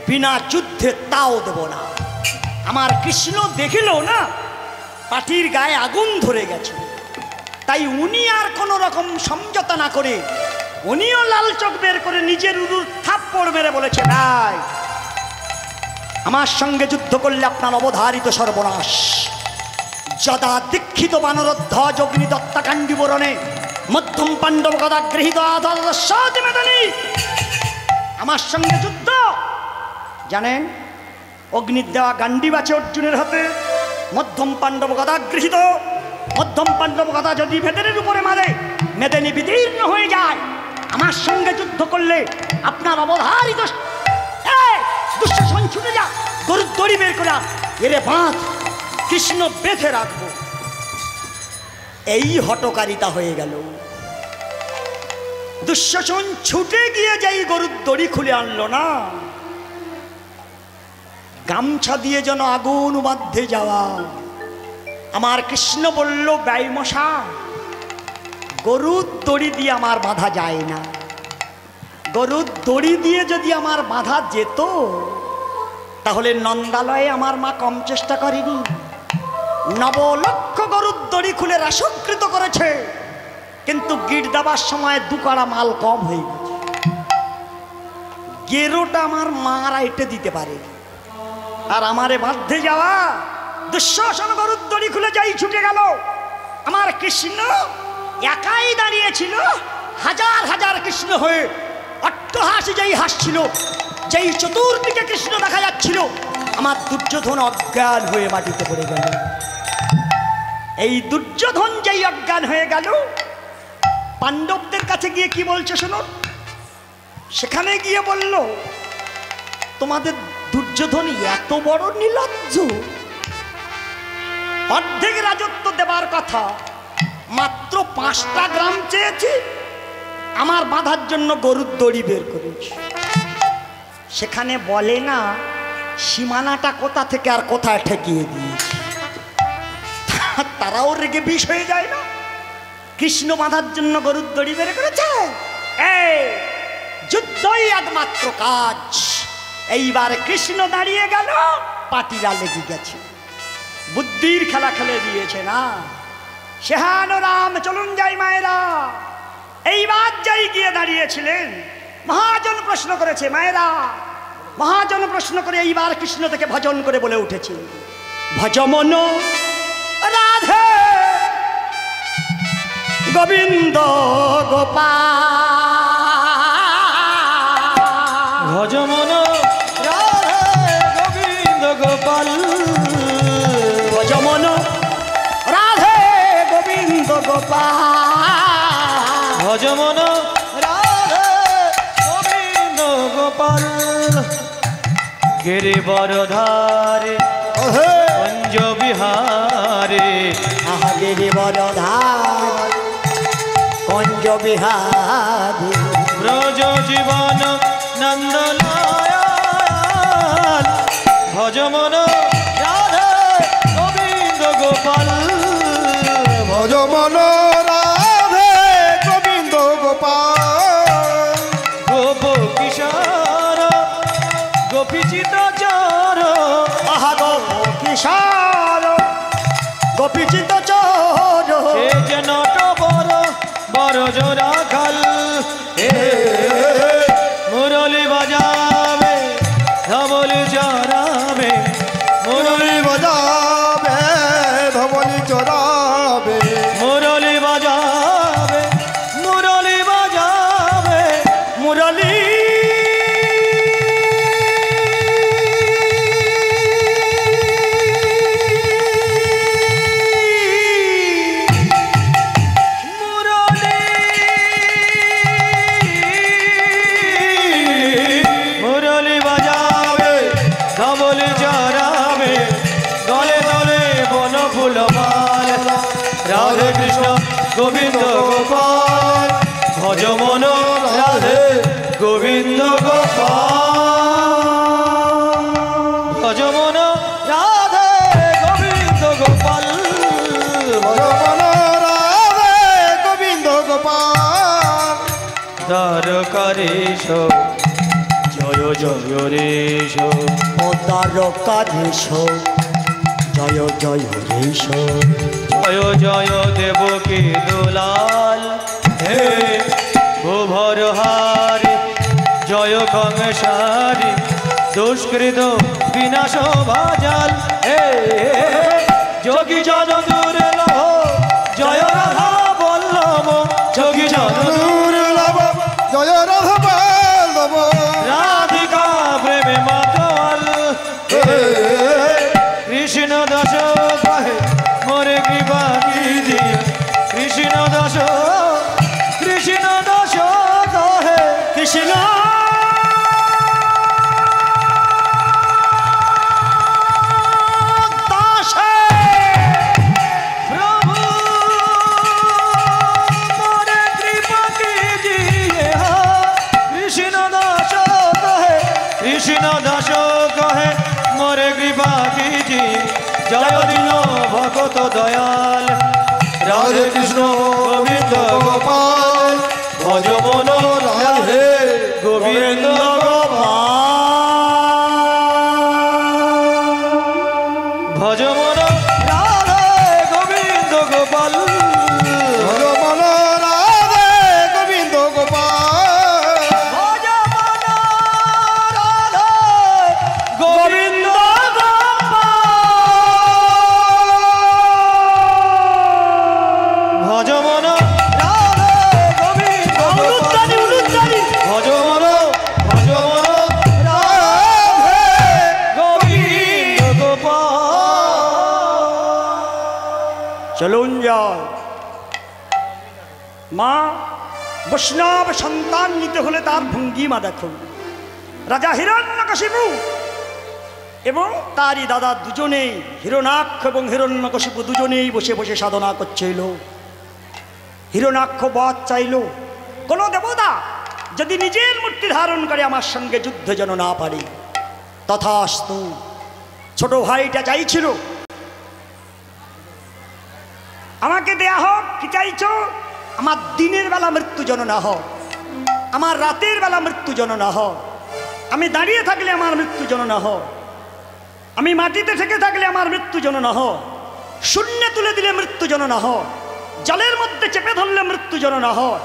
বিনা যুদ্ধে তাও দেব না। আমার কৃষ্ণ দেখিল না পাটির গায়ে আগুন ধরে গেছে, তাই উনি আর কোনো রকম সমঝোতা না করে উনিও লাল চোখ বের করে নিজের উরুর থাপ্পড় মেরে বলেছে, ভাই আমার সঙ্গে যুদ্ধ করলে আপনার অবধারিত সর্বনাশ। যদা দীক্ষিত বানরধ্বজ অগ্নি দত্তাকাণ্ডি বরণে মধ্যম পাণ্ডব গদা গৃহীত আদর্শী। আমার সঙ্গে যুদ্ধ, জানেন অগ্নির দেওয়া গান্ডি বাঁচে অর্জুনের হাতে, মধ্যম পাণ্ডব গদা গৃহীত। মধ্যম পাণ্ডব গদা যদি মেদেনের উপরে মারে, মেদেনী বিদীর্ণ হয়ে যায়। আমার সঙ্গে যুদ্ধ করলে আপনার অবধারিত দুঃশাসন ছুটে যা, গরুর দড়ি বের করে এরে বাঁধ, কৃষ্ণ বেঁধে রাখবো। এই হটকারিতা হয়ে গেল। দুঃশাসন ছুটে গিয়ে যাই গরুর দড়ি খুলে আনলো না, গামছা দিয়ে যেন আগুন বাঁধে যাওয়া। আমার কৃষ্ণ বলল, ব্যয়মশা, গরুর দড়ি দিয়ে আমার বাঁধা যায় না। গরুর দড়ি দিয়ে যদি আমার বাঁধা যেত, তাহলে নন্দালয়ে আমার মা কম চেষ্টা করেনি। 9 লক্ষ গরুর দড়ি খুলে রাসকৃত করেছে, কিন্তু গিট দেবার সময় 2 কাড়া মাল কম হয়ে গেছে। গেরোটা আমার মারা এটে দিতে পারে, আর আমারে বাঁধতে যাওয়া দুঃশাসন গরুর দড়ি খুলে যাই ছুটে গেল। আমার কৃষ্ণ একাই দাঁড়িয়েছিল, হাজার হাজার কৃষ্ণ হয়ে অট্টহাসি যেই হাসছিল, যেই চতুর্দিকে কৃষ্ণ দেখা যাচ্ছিল, আমার দুর্যোধন অজ্ঞান হয়ে মাটিতে পড়ে গেল। এই দুর্যোধন যেই অজ্ঞান হয়ে গেল, পাণ্ডবদের কাছে গিয়ে কি বলছে শুনুন। সেখানে গিয়ে বলল, তোমাদের দুর্যোধন এত বড় নির্লজ্জ, অর্ধেক রাজত্ব দেবার কথা, মাত্র 5টা গ্রাম চেয়েছি, আমার বাঁধার জন্য গরুর দড়ি বের করেছি। সেখানে বলে না সীমানাটা কোথা থেকে আর কোথায় ঠেকিয়ে দিয়েছি। তারাও রেগে বিষ হয়ে যায় না? কৃষ্ণ বাঁধার জন্য গরুর দড়ি বের করেছে। এই যুদ্ধই একমাত্র কাজ। এইবার কৃষ্ণ দাঁড়িয়ে গেল, পাটিরা লেগে গেছে, বুদ্ধির খেলা খেলে দিয়েছে না। সেহান রাম চলুন যাই মায়েরা। এইবার যাই গিয়ে দাঁড়িয়েছিলেন, মহাজন প্রশ্ন করেছে মায়েরা, মহাজন প্রশ্ন করে এইবার কৃষ্ণ থেকে ভজন করে বলে উঠেছে, ভজমন রাধে গোবিন্দ গোপাল, ভজমন রাধে গোবিন্দ গোপাল, ভজমন রাধে গোবিন্দ গোপাল, ভজমন রাধে গোবিন্দ গোপাল। গিরিবরধারে কুঞ্জ বিহারে, গিরিবরধার কুঞ্জ বিহারে, ব্রজ জীবন নন্দলাল, ভজমন রাধে গোবিন্দ গোপাল, ভজমন রাধে গোবিন্দ গোপাল, গোপ কিশোর গোপীচিত চর, আহা গোপ কিশোর গোপীচিত চোর, সে যে নট বড় বড় জোড়া খাল, মুরলি বাজাবে ধবলি চরাবে, মুরলি বাজাবে ধবলি চড়াবে, মুরলি বাজাবে, মুরলি বাজাবে, মুরলী মুরলি, মুরলি বাজাবে ধবলি চরাবে, দলে দলে বন ফুল মাল, রাধে কৃষ্ণ গোবিন্দ গোপাল, ভজমন রাধে গোবিন্দ গোপাল, ভজমন রাধে গোবিন্দ গোপাল, ভজমন রাধে গোবিন্দ গোপাল, দ্বারকাধীশ জয় জয় রেশ, দ্বারকাধীশ জয় জয় হরিশ, জয় জয় দেবকী দুলাল, হে ভুভর হারি জয় কংসারি, দুষ্কৃত বিনাশ ভাজাল, হে যোগী জন দুর্লভ জয় রাধা বল্লভ, যোগী জন দুর্লভ জয় রাধা বল্লভ, রাধিকা প্রেমে মাতোয়াল, কৃষ্ণ দাস কহে মোরে কৃপা কিজিয়ে, কৃষ্ণ দাস, কৃষ্ণ দাস কহে কৃষ্ণ দাসে প্রভু মোরে কৃপা কিজিয়ে, কৃষ্ণ দাস কহে, কৃষ্ণ দাস কহে মোরে কৃপা কিজিয়ে, জয় দিন ভগত দয়াল, রাধে কৃষ্ণ গোবিন্দ গোপাল, ভজমন রাধে গোবিন্দ ভজমন রাধে গোবিন্দ গোপাল, ভজমন রাধে গোবিন্দ গোপাল, ভজমন রাধে গোবিন্দ ভজমন রাধে গোবিন্দ গোপাল, ভজমন ভজমন রাধে গোবিন্দ গোপাল। চলুন যাও মা, বৈষ্ণব সন্তান নিতে হলে তার ভঙ্গিমা দেখো। রাজা হিরণ্যকশিপু এবং তারই দাদা দুজনেই, হিরণ্যাক্ষ এবং হিরণ্যকশিপু দুজনেই বসে বসে সাধনা করছিল। হিরণ্যাক্ষ বধ চাইল, কোন দেবতা যদি নিজের মূর্তি ধারণ করে আমার সঙ্গে যুদ্ধ যেন না পারে। তথাস্তু। ছোট ভাইটা চাইছিল আমাকে দেয়া হোক, কি চাইছো? আমার দিনের বেলা মৃত্যু যেন না হোক, আমার রাতের বেলা মৃত্যু যেন না হোক, আমি দাঁড়িয়ে থাকলে আমার মৃত্যু যেন না হোক, আমি মাটিতে থেকে থাকলে আমার মৃত্যু যেন না হোক, শূন্যে তুলে দিলে মৃত্যু যেন না হোক, জলের মধ্যে চেপে ধরলে মৃত্যু যেন না হয়,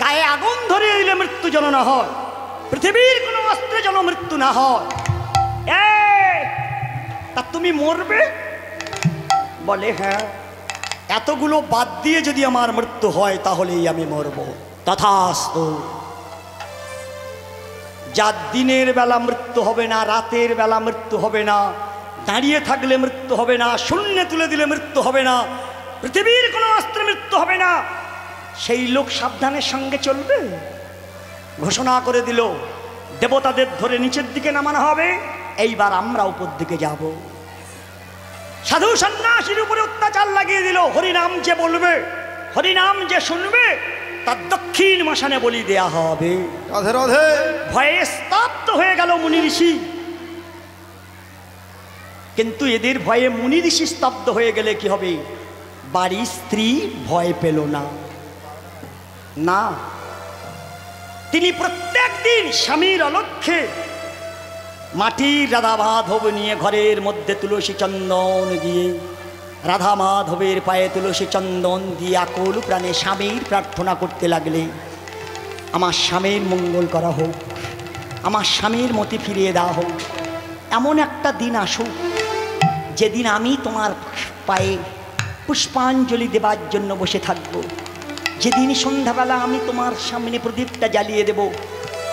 গায়ে আগুন ধরিয়ে দিলে মৃত্যু যেন না হয়, পৃথিবীর কোনো অস্ত্রে যেন মৃত্যু না হয়। তা তুমি মরবে? বলে হ্যাঁ, এতগুলো বাদ দিয়ে যদি আমার মৃত্যু হয় তাহলেই আমি মরব। তথাস্তু। যার দিনের বেলা মৃত্যু হবে না, রাতের বেলা মৃত্যু হবে না, দাঁড়িয়ে থাকলে মৃত্যু হবে না, শূন্যে তুলে দিলে মৃত্যু হবে না, পৃথিবীর কোনো অস্ত্রে মৃত্যু হবে না, সেই লোক সাবধানের সঙ্গে চলবে। ঘোষণা করে দিল দেবতাদের ধরে নিচের দিকে নামানো হবে, এইবার আমরা উপর দিকে যাব। সাধু সন্ন্যাসীর উপরে অত্যাচার লাগিয়ে দিল। হরিনাম যে বলবে, হরিনাম যে শুনবে, তার দক্ষিণ মশানে বলি দেয়া হবে। রাধে রাধে। ভয়ে স্তব্ধ হয়ে গেল মুনি ঋষি। কিন্তু এদের ভয়ে মুনি ঋষি স্তব্ধ হয়ে গেলে কি হবে? বাড়ির স্ত্রী ভয় পেল না। না, তিনি প্রত্যেক দিন স্বামীর অলক্ষ্যে মাটির রাধা মাধব নিয়ে ঘরের মধ্যে তুলসী চন্দন দিয়ে, রাধা মাধবের পায়ে তুলসী চন্দন দিয়ে আকুল প্রাণে স্বামীর প্রার্থনা করতে লাগলে, আমার স্বামীর মঙ্গল করা হোক, আমার স্বামীর মতি ফিরিয়ে দেওয়া হোক। এমন একটা দিন আসুক যেদিন আমি তোমার পায়ে পুষ্পাঞ্জলি দেবার জন্য বসে থাকব, যেদিন সন্ধ্যাবেলা আমি তোমার সামনে প্রদীপটা জ্বালিয়ে দেব,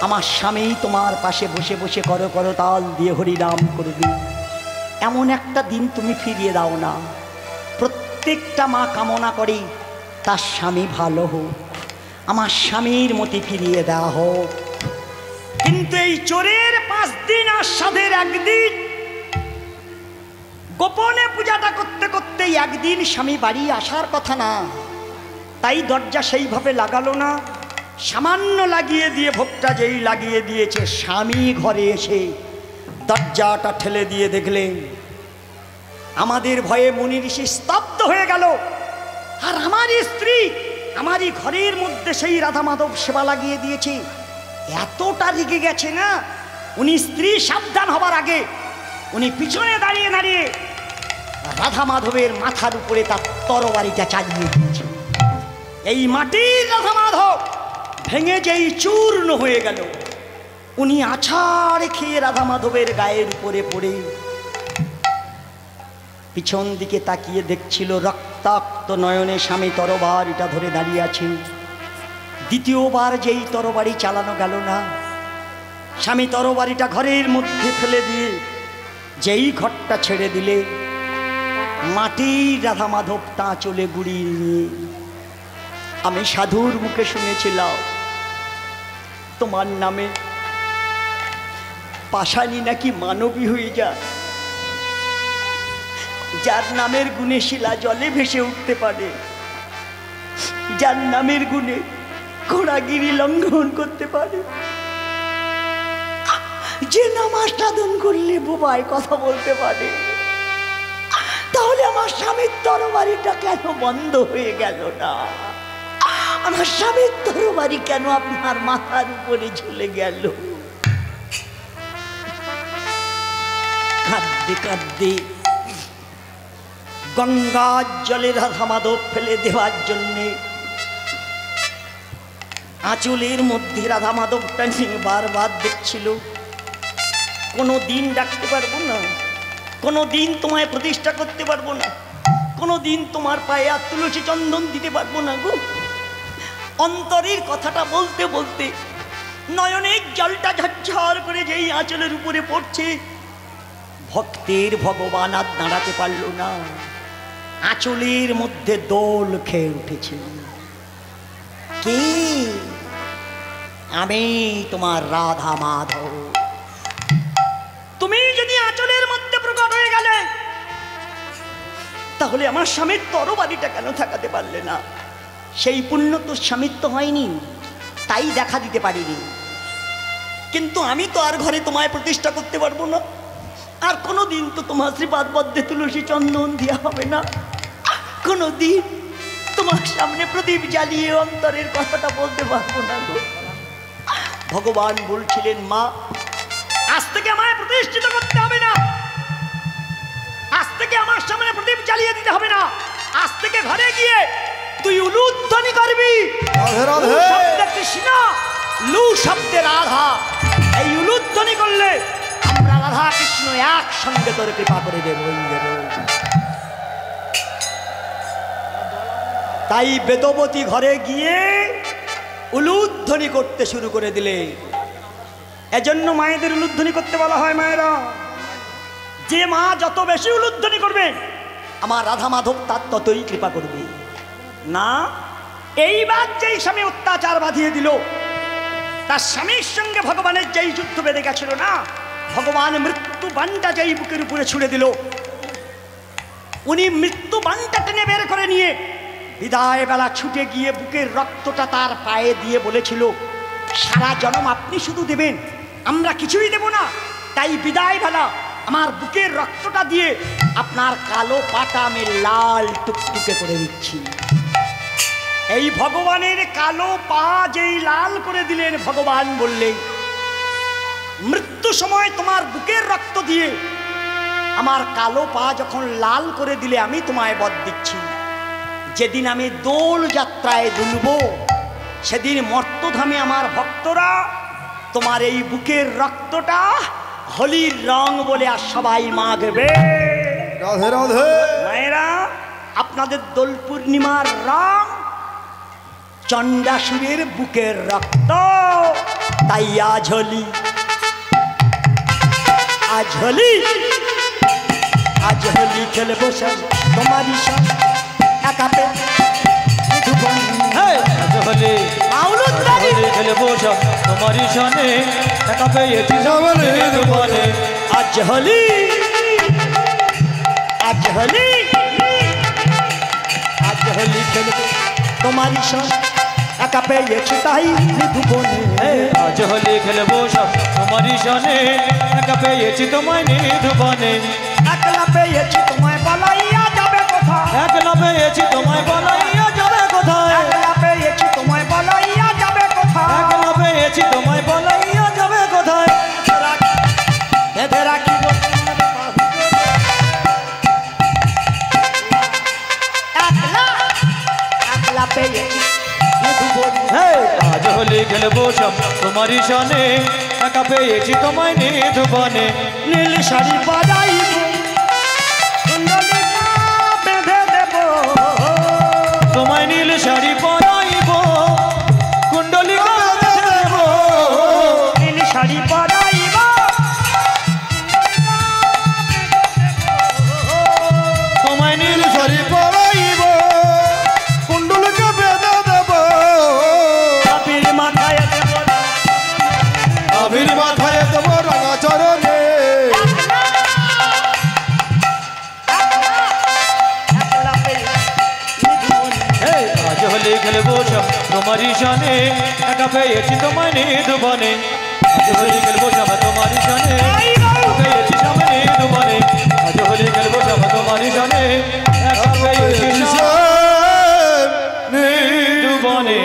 আমার স্বামী তোমার পাশে বসে বসে করো করো তাল দিয়ে হরিনাম করবে। এমন একটা দিন তুমি ফিরিয়ে দাও না। প্রত্যেকটা মা কামনা করে তার স্বামী ভালো হোক, আমার স্বামীর মতি ফিরিয়ে দেওয়া হোক। কিন্তু এই চোরের 5 দিন আর সাধের 1 দিন গোপনে পূজাটা করতে করতে একদিন স্বামী বাড়ি আসার কথা না, তাই দরজা সেইভাবে লাগালো না, সামান্য লাগিয়ে দিয়ে ভোগটা যেই লাগিয়ে দিয়েছে, স্বামী ঘরে এসে দরজাটা ঠেলে দিয়ে দেখলেন। আমাদের ভয়ে মুনি ঋষি স্তব্ধ হয়ে গেল। আর আমারই স্ত্রী আমারই ঘরের মধ্যে সেই রাধা মাধব সেবা লাগিয়ে দিয়েছে, এতটা রেগে গেছে না। উনি স্ত্রী সাবধান হবার আগে উনি পিছনে দাঁড়িয়ে দাঁড়িয়ে রাধা মাধবের মাথার উপরে তার তরবারিটা চালিয়ে দিয়েছে। এই মাটির রাধা মাধব ভেঙে যেই চূর্ণ হয়ে গেল, উনি আছাড় খেয়ে রাধা মাধবের গায়ের উপরে পড়ে পিছন দিকে তাকিয়ে দেখছিল। রক্তাক্ত নয়নে স্বামী তরবারিটা ধরে দাঁড়িয়ে আছেন। দ্বিতীয়বার যেই তরবারি চালানো গেল না, স্বামী তরবারিটা ঘরের মধ্যে ফেলে দিয়ে যেই ঘরটা ছেড়ে দিলে, মাটির রাধা মাধব তা চলে গুড়িয়ে নিয়ে, আমি সাধুর মুখে শুনেছিলাম তোমার নামে পাষাণী নাকি মানবী হয়ে যায়, যার নামের গুণে শিলা জলে ভেসে উঠতে পারে, যার নামের গুণে ঘোড়াগিরি লঙ্ঘন করতে পারে, যে নাম সাধন করলে বোবায় কথা বলতে পারে। তাহলে আমার স্বামীর তরবারিটা কেন বন্ধ হয়ে গেল না? আমার স্বামীর তরবারি কেন আপনার মাথার উপরে ঝুলে গেল? কাঁদতে কাঁদতে গঙ্গার জলে রাধা মাধব ফেলে দেওয়ার জন্যে আঁচলের মধ্যে রাধা মাধবটা নিয়ে বারবার দেখছিল। কোনো দিন ডাকতে পারবো না, কোনো দিন তোমায় প্রতিষ্ঠা করতে পারবো না, কোনো দিন তোমার পায়ে আর তুলসী চন্দন দিতে পারবো না গো। অন্তরের কথাটা বলতে বলতে নয়নের জলটা ঝরঝর করে যেই আঁচলের উপরে পড়ছে, ভক্তের ভগবান আর দাঁড়াতে পারল না, আঁচলের মধ্যে দোল খেয়ে উঠেছে। কে? আমি তোমার রাধা মাধব। তুমি যদি আঁচলের মধ্যে প্রকট হয়ে গেলে, তাহলে আমার স্বামীর তরবারিটা কেন ঠেকাতে পারলে না? সেই পুণ্য তো স্বামীর তো হয়নি, তাই দেখা দিতে পারিনি। কিন্তু আমি তো আর ঘরে তোমায় প্রতিষ্ঠা করতে পারবো না, আর কোনো দিন তো তোমার শ্রীপাদ পদ্মে তুলসী চন্দন দেওয়া হবে না। কোনো দিন তোমার সামনে প্রদীপ জ্বালিয়ে অন্তরের কথাটা বলতে পারবো না গো। ভগবান বলছিলেন, মা আজ থেকে আমায় প্রতিষ্ঠিত করতে হবে না, আজ থেকে আমার সামনে প্রদীপ জ্বালিয়ে দিতে হবে না, আজ থেকে ঘরে গিয়ে তুই উলুধ্বনি করবি। রাধে রাধে। লু শব্দে কৃষ্ণ, লু শব্দে রাধা। এই উলুধ্বনি করলে আমরা রাধা কৃষ্ণ একসঙ্গে তোর কৃপা করে দেব। তাই বেদবতী ঘরে গিয়ে উলুধ্বনি করতে শুরু করে দিলে। এজন্য মায়েদের উলুধ্বনি করতে বলা হয়। মায়েরা, যে মা যত বেশি উলুধ্বনি করবে আমার রাধা মাধব তার ততই কৃপা করবে। না, এইবার যেই স্বামী অত্যাচার বাঁধিয়ে দিল, তার স্বামীর সঙ্গে ভগবানের যেই যুদ্ধ বেঁধে গেছিল না, ভগবান মৃত্যু বাণটা যেই বুকের উপরে ছুড়ে দিল, উনি মৃত্যু বাণটা টেনে বের করে নিয়ে বিদায় বেলা ছুটে গিয়ে বুকের রক্তটা তার পায়ে দিয়ে বলেছিল, সারা জন্ম আপনি শুধু দেবেন, আমরা কিছুই দেব না। তাই বিদায় বেলা আমার বুকের রক্তটা দিয়ে আপনার কালো পাটা আমি লাল টুকটুকে করে দিচ্ছি। এই ভগবানের কালো পা যেই লাল করে দিলেন, ভগবান বললেন, মৃত্যু সময় তোমার বুকের রক্ত দিয়ে আমার কালো পা যখন লাল করে দিলে, আমি তোমায় বর দিচ্ছি, যেদিন আমি দোল যাত্রায় দুলব, সেদিন মর্তধামে আমার ভক্তরা তোমার এই বুকের রক্তটা হোলির রং বলে আর সবাই মাগবে। রাধে রাধে। মায়েরা, আপনাদের দোল পূর্ণিমার রং চণ্ডাসুরের বুকের রক্ত। তাই আজ হোলি, আজ হোলি, আজ হোলি খেলবো সব তোমারই সব একা পে খেলবো সব তোমারই সনে, একা পেয়েছি বলে। আজ হোলি, আজ হোলি, আজ হোলি খেলবো তোমারই সব একা পেয়েছি তাই নিধুবনে। আজ হোলি খেলবো সব তোমারই সনে, একা পেয়েছি তোমায় নিধুবনে। একলা পেয়েছি তোমায় বলাইয়া যাবে কোথায়, একলা পেয়েছি তোমায় বলাইয়া যাবে কোথায়, একলা পেয়েছি তোমায় বলাইয়া যাবে কোথায়, একলা পেয়েছি তোমায় বলাইয়া যাবে কোথায়। বেঁধে রাখিব একলা, একলা পেয়েছি নিধুবনে। আজ হোলি খেলবো সব তোমারই সনে, একা পেয়েছি তোমায় নিধুবনে। নীল শাড়ি বাজাইব, কুণ্ডলিকা বেঁধে দেব, তোমায় নীল শাড়ি পরাইব, কুণ্ডলিকা বেঁধে দেব। নীল শাড়ি বাজাইব, তোমায় নীল শাড়ি পরাইব, কুণ্ডলকে বেঁধে দেব, আবির মাথায় দেব, আবির মাথায় দেব রাঙা চরণে। একলা পেয়েছি নিধুবনে। আজ হোলি খেলবো সব তোমারই সনে, একা পেয়েছি তোমায় নিধুবনে। আজ হোলি খেলবো সব তোমারই সনে, একা পেয়েছি সব নিধুবনে। আজ হোলি খেলবো সব তোমারই সনে, একা পেয়েছি সব নিধুবনে।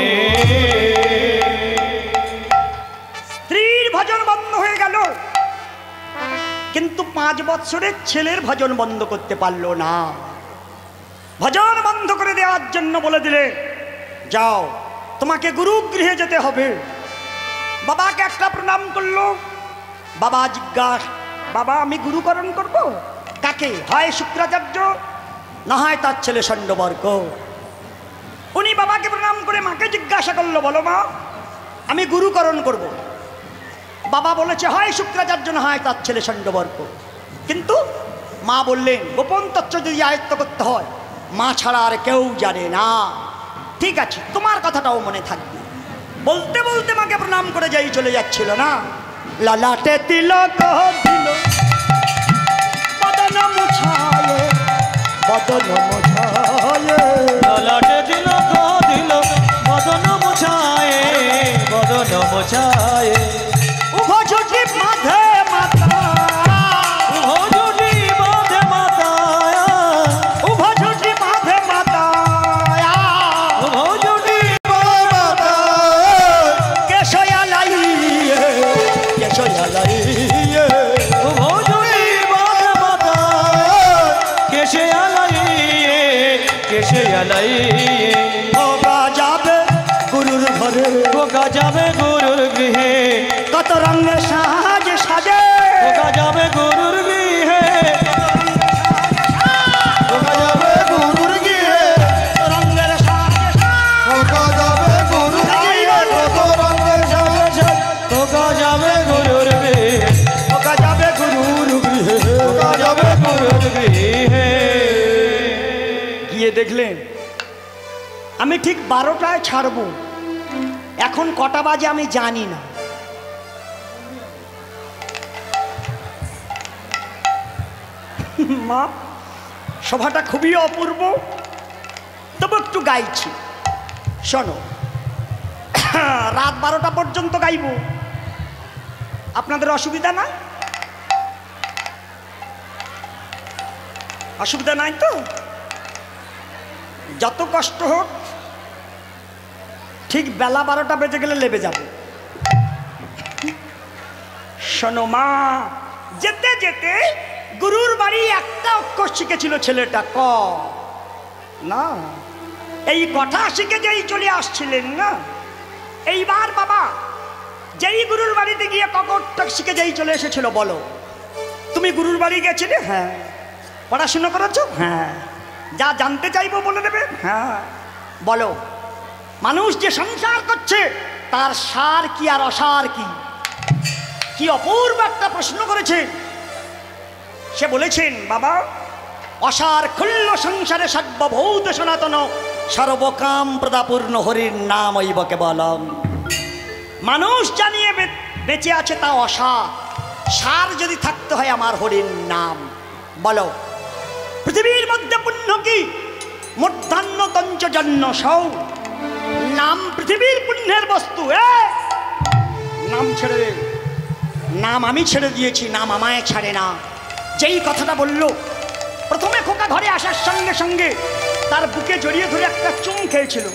স্ত্রীর ভজন বন্ধ হয়ে গেল, কিন্তু 5 বৎসরের ছেলের ভজন বন্ধ করতে পারলো না। ভজন বন্ধ করে দেওয়ার জন্য বলে দিলে, যাও তোমাকে গুরুগৃহে যেতে হবে। বাবাকে একটা প্রণাম করলো। বাবা জিজ্ঞাসা, বাবা আমি গুরুকরণ করব কাকে? হয় শুক্রাচার্য, না হয় তার ছেলে ষণ্ডবর্গ। উনি বাবাকে প্রণাম করে মাকে জিজ্ঞাসা করলো, বলো মা আমি গুরুকরণ করব। বাবা বলেছে হয় শুক্রাচার্য, না হয় তার ছেলে ষণ্ডবর্গ। কিন্তু মা বললেন, গোপন তত্ত্ব যদি আয়ত্ত করতে হয় মা ছাড়া আর কেউ জানে না। ঠিক আছে, তোমার কথাটাও মনে থাকবে। বলতে বলতে মাকে প্রণাম করে যাই চলে যাচ্ছিল না, লালাটে তিলক দিল বদন মুছায়ে, বদন মুছায়ে, ললাটে তিলক দিল বদন মুছায়ে, বদন মুছায়ে। উভজুটি মাধে মাতা, উভজুটি মাধে মাতা, উভজুটি মাধে মাতা, উভজুটি মাতা কেশয়ালাইয়ে, কেশয়ালাইয়ে, উভজুটি মাধে মাতা, কেশে আলাইয়ে, কেশে আলাইয়ে। ভোগা যাবে গুরুর ঘরে, খোকা যাবে গুরুর গৃহে, কত রঙে সাজ সাজে, খোকা যাবে গুরুর গৃহে, খোকা যাবে গুরুর গৃহে, রঙের সাজ খোকা যাবে গুরুর গৃহে, কত রঙের সাজ সাজ। খোকা যাবে গুরুর গৃহে, ভোগা যাবে গুরুর গৃহে। খোকা যাবে গুরুর গৃহে। গিয়ে দেখলেন আমি ঠিক 12টায় ছাড়বো, এখন কটা বাজে আমি জানি না। মা, সভাটা খুবই অপূর্ব, তবু একটু গাইছি, শোনো। রাত 12টা পর্যন্ত গাইব, আপনাদের অসুবিধা না? অসুবিধা নাই তো? যত কষ্ট হোক, ঠিক বেলা 12টা বেজে গেলে লেবে যাবে। শোনো মা, যেতে যেতে গুরুর বাড়ি একটা অক্ষর শিখেছিল ছেলেটা, ক না, এই কথা শিখে যেই চলে আসছিলেন না, এইবার বাবা যেই গুরুর বাড়িতে গিয়ে ককরটা শিখে যেই চলে এসেছিল, বলো তুমি গুরুর বাড়ি গেছিলে? হ্যাঁ। পড়াশুনো করেছো? হ্যাঁ। যা জানতে চাইবো বলে দেবে? হ্যাঁ। বলো মানুষ যে সংসার করছে তার সার কি আর অসার কি? কি অপূর্ব একটা প্রশ্ন করেছে। সে বলেছেন, বাবা অসার খুল্ল সংসারে সর্বভূত সনাতন সর্বকাম প্রদাপূর্ণ হরির নাম ঐব কেবলম। মানুষ জানিয়ে বেঁচে আছে তা অসার, সার যদি থাকতে হয় আমার হরির নাম। বলো পৃথিবীর মধ্যে পুণ্য কি? মূর্ধান্য তঞ্চ জন্য সৌ, নাম পৃথিবীর পুণ্যের বস্তু। নাম ছেড়ে দে, নাম আমি ছেড়ে দিয়েছি, নাম আমায় ছাড়ে না। যেই কথাটা বলল, প্রথমে খোকা ঘরে আসার সঙ্গে সঙ্গে তার বুকে জড়িয়ে ধরে একটা চুম খেয়েছিল।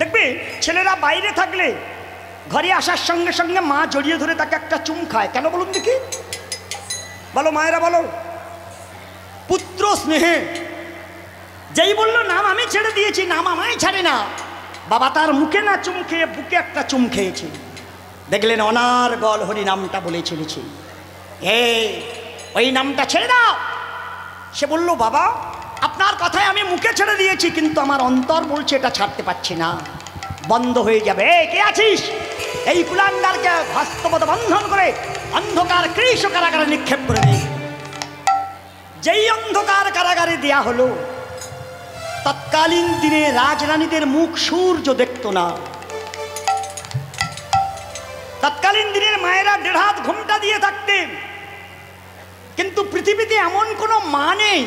দেখবে ছেলেরা বাইরে থাকলে ঘরে আসার সঙ্গে সঙ্গে মা জড়িয়ে ধরে তাকে একটা চুম খায়, কেন বলুন দেখি? বলো মায়েরা বলো। পুত্র স্নেহে। যেই বলল নাম আমি ছেড়ে দিয়েছি, নাম আমায় ছাড়ে না, বাবা তার মুখে না চুম খেয়ে বুকে একটা চুম খেয়েছে। দেখলেন অনার্গল হরি নামটা বলে ছেড়েছে, ওই নামটা ছেড়ে দাও। সে বলল, বাবা আপনার কথায় আমি মুখে ছেড়ে দিয়েছি, কিন্তু আমার অন্তর বলছে এটা ছাড়তে পারছি না, বন্ধ হয়ে যাবে। কে আছিস? এই কুলাঙ্গারকে হস্তপদ বন্ধন করে অন্ধকার কৃষ কারাগারে নিক্ষেপ করে দিই। যেই অন্ধকার কারাগারে দেয়া হলো, তৎকালীন দিনে রাজরানীদের মুখ সূর্য দেখত না। তৎকালীন দিনের মায়েরা 1.5 হাত ঘোমটা দিয়ে থাকতেন, কিন্তু পৃথিবীতে এমন কোনো মা নেই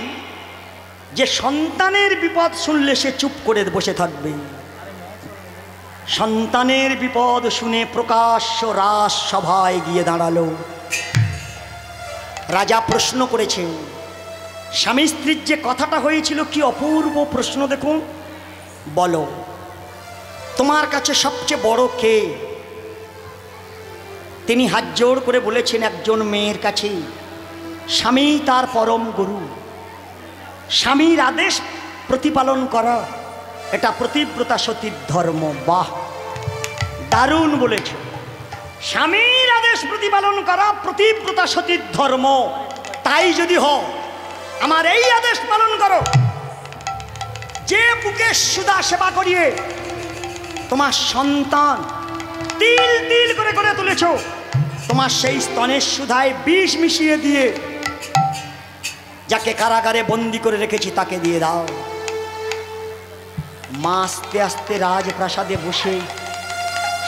যে সন্তানের বিপদ শুনলে সে চুপ করে বসে থাকবে। সন্তানের বিপদ শুনে প্রকাশ্য রাজসভায় গিয়ে দাঁড়ালো। রাজা প্রশ্ন করেছেন, স্বামী স্ত্রীর যে কথাটা হয়েছিল, কি অপূর্ব প্রশ্ন দেখুন। বলো তোমার কাছে সবচেয়ে বড় কে? তিনি হাত জোড় করে বলেছেন, একজন মেয়ের কাছে স্বামী তার পরম গুরু। স্বামীর আদেশ প্রতিপালন করা, এটা প্রতিব্রতা সতীর ধর্ম। বাহ, দারুণ বলেছে। স্বামীর আদেশ প্রতিপালন করা প্রতিব্রতা সতীর ধর্ম। তাই যদি হও, আমার এই আদেশ পালন করো, যে বুকে সুধা সেবা করিয়ে তোমার সন্তান তিল তিল করে করে তুলেছ, তোমার সেই স্তনের সুধায় বিষ মিশিয়ে দিয়ে যাকে কারাগারে বন্দি করে রেখেছি তাকে দিয়ে দাও। মা আস্তে আস্তে রাজপ্রাসাদে বসে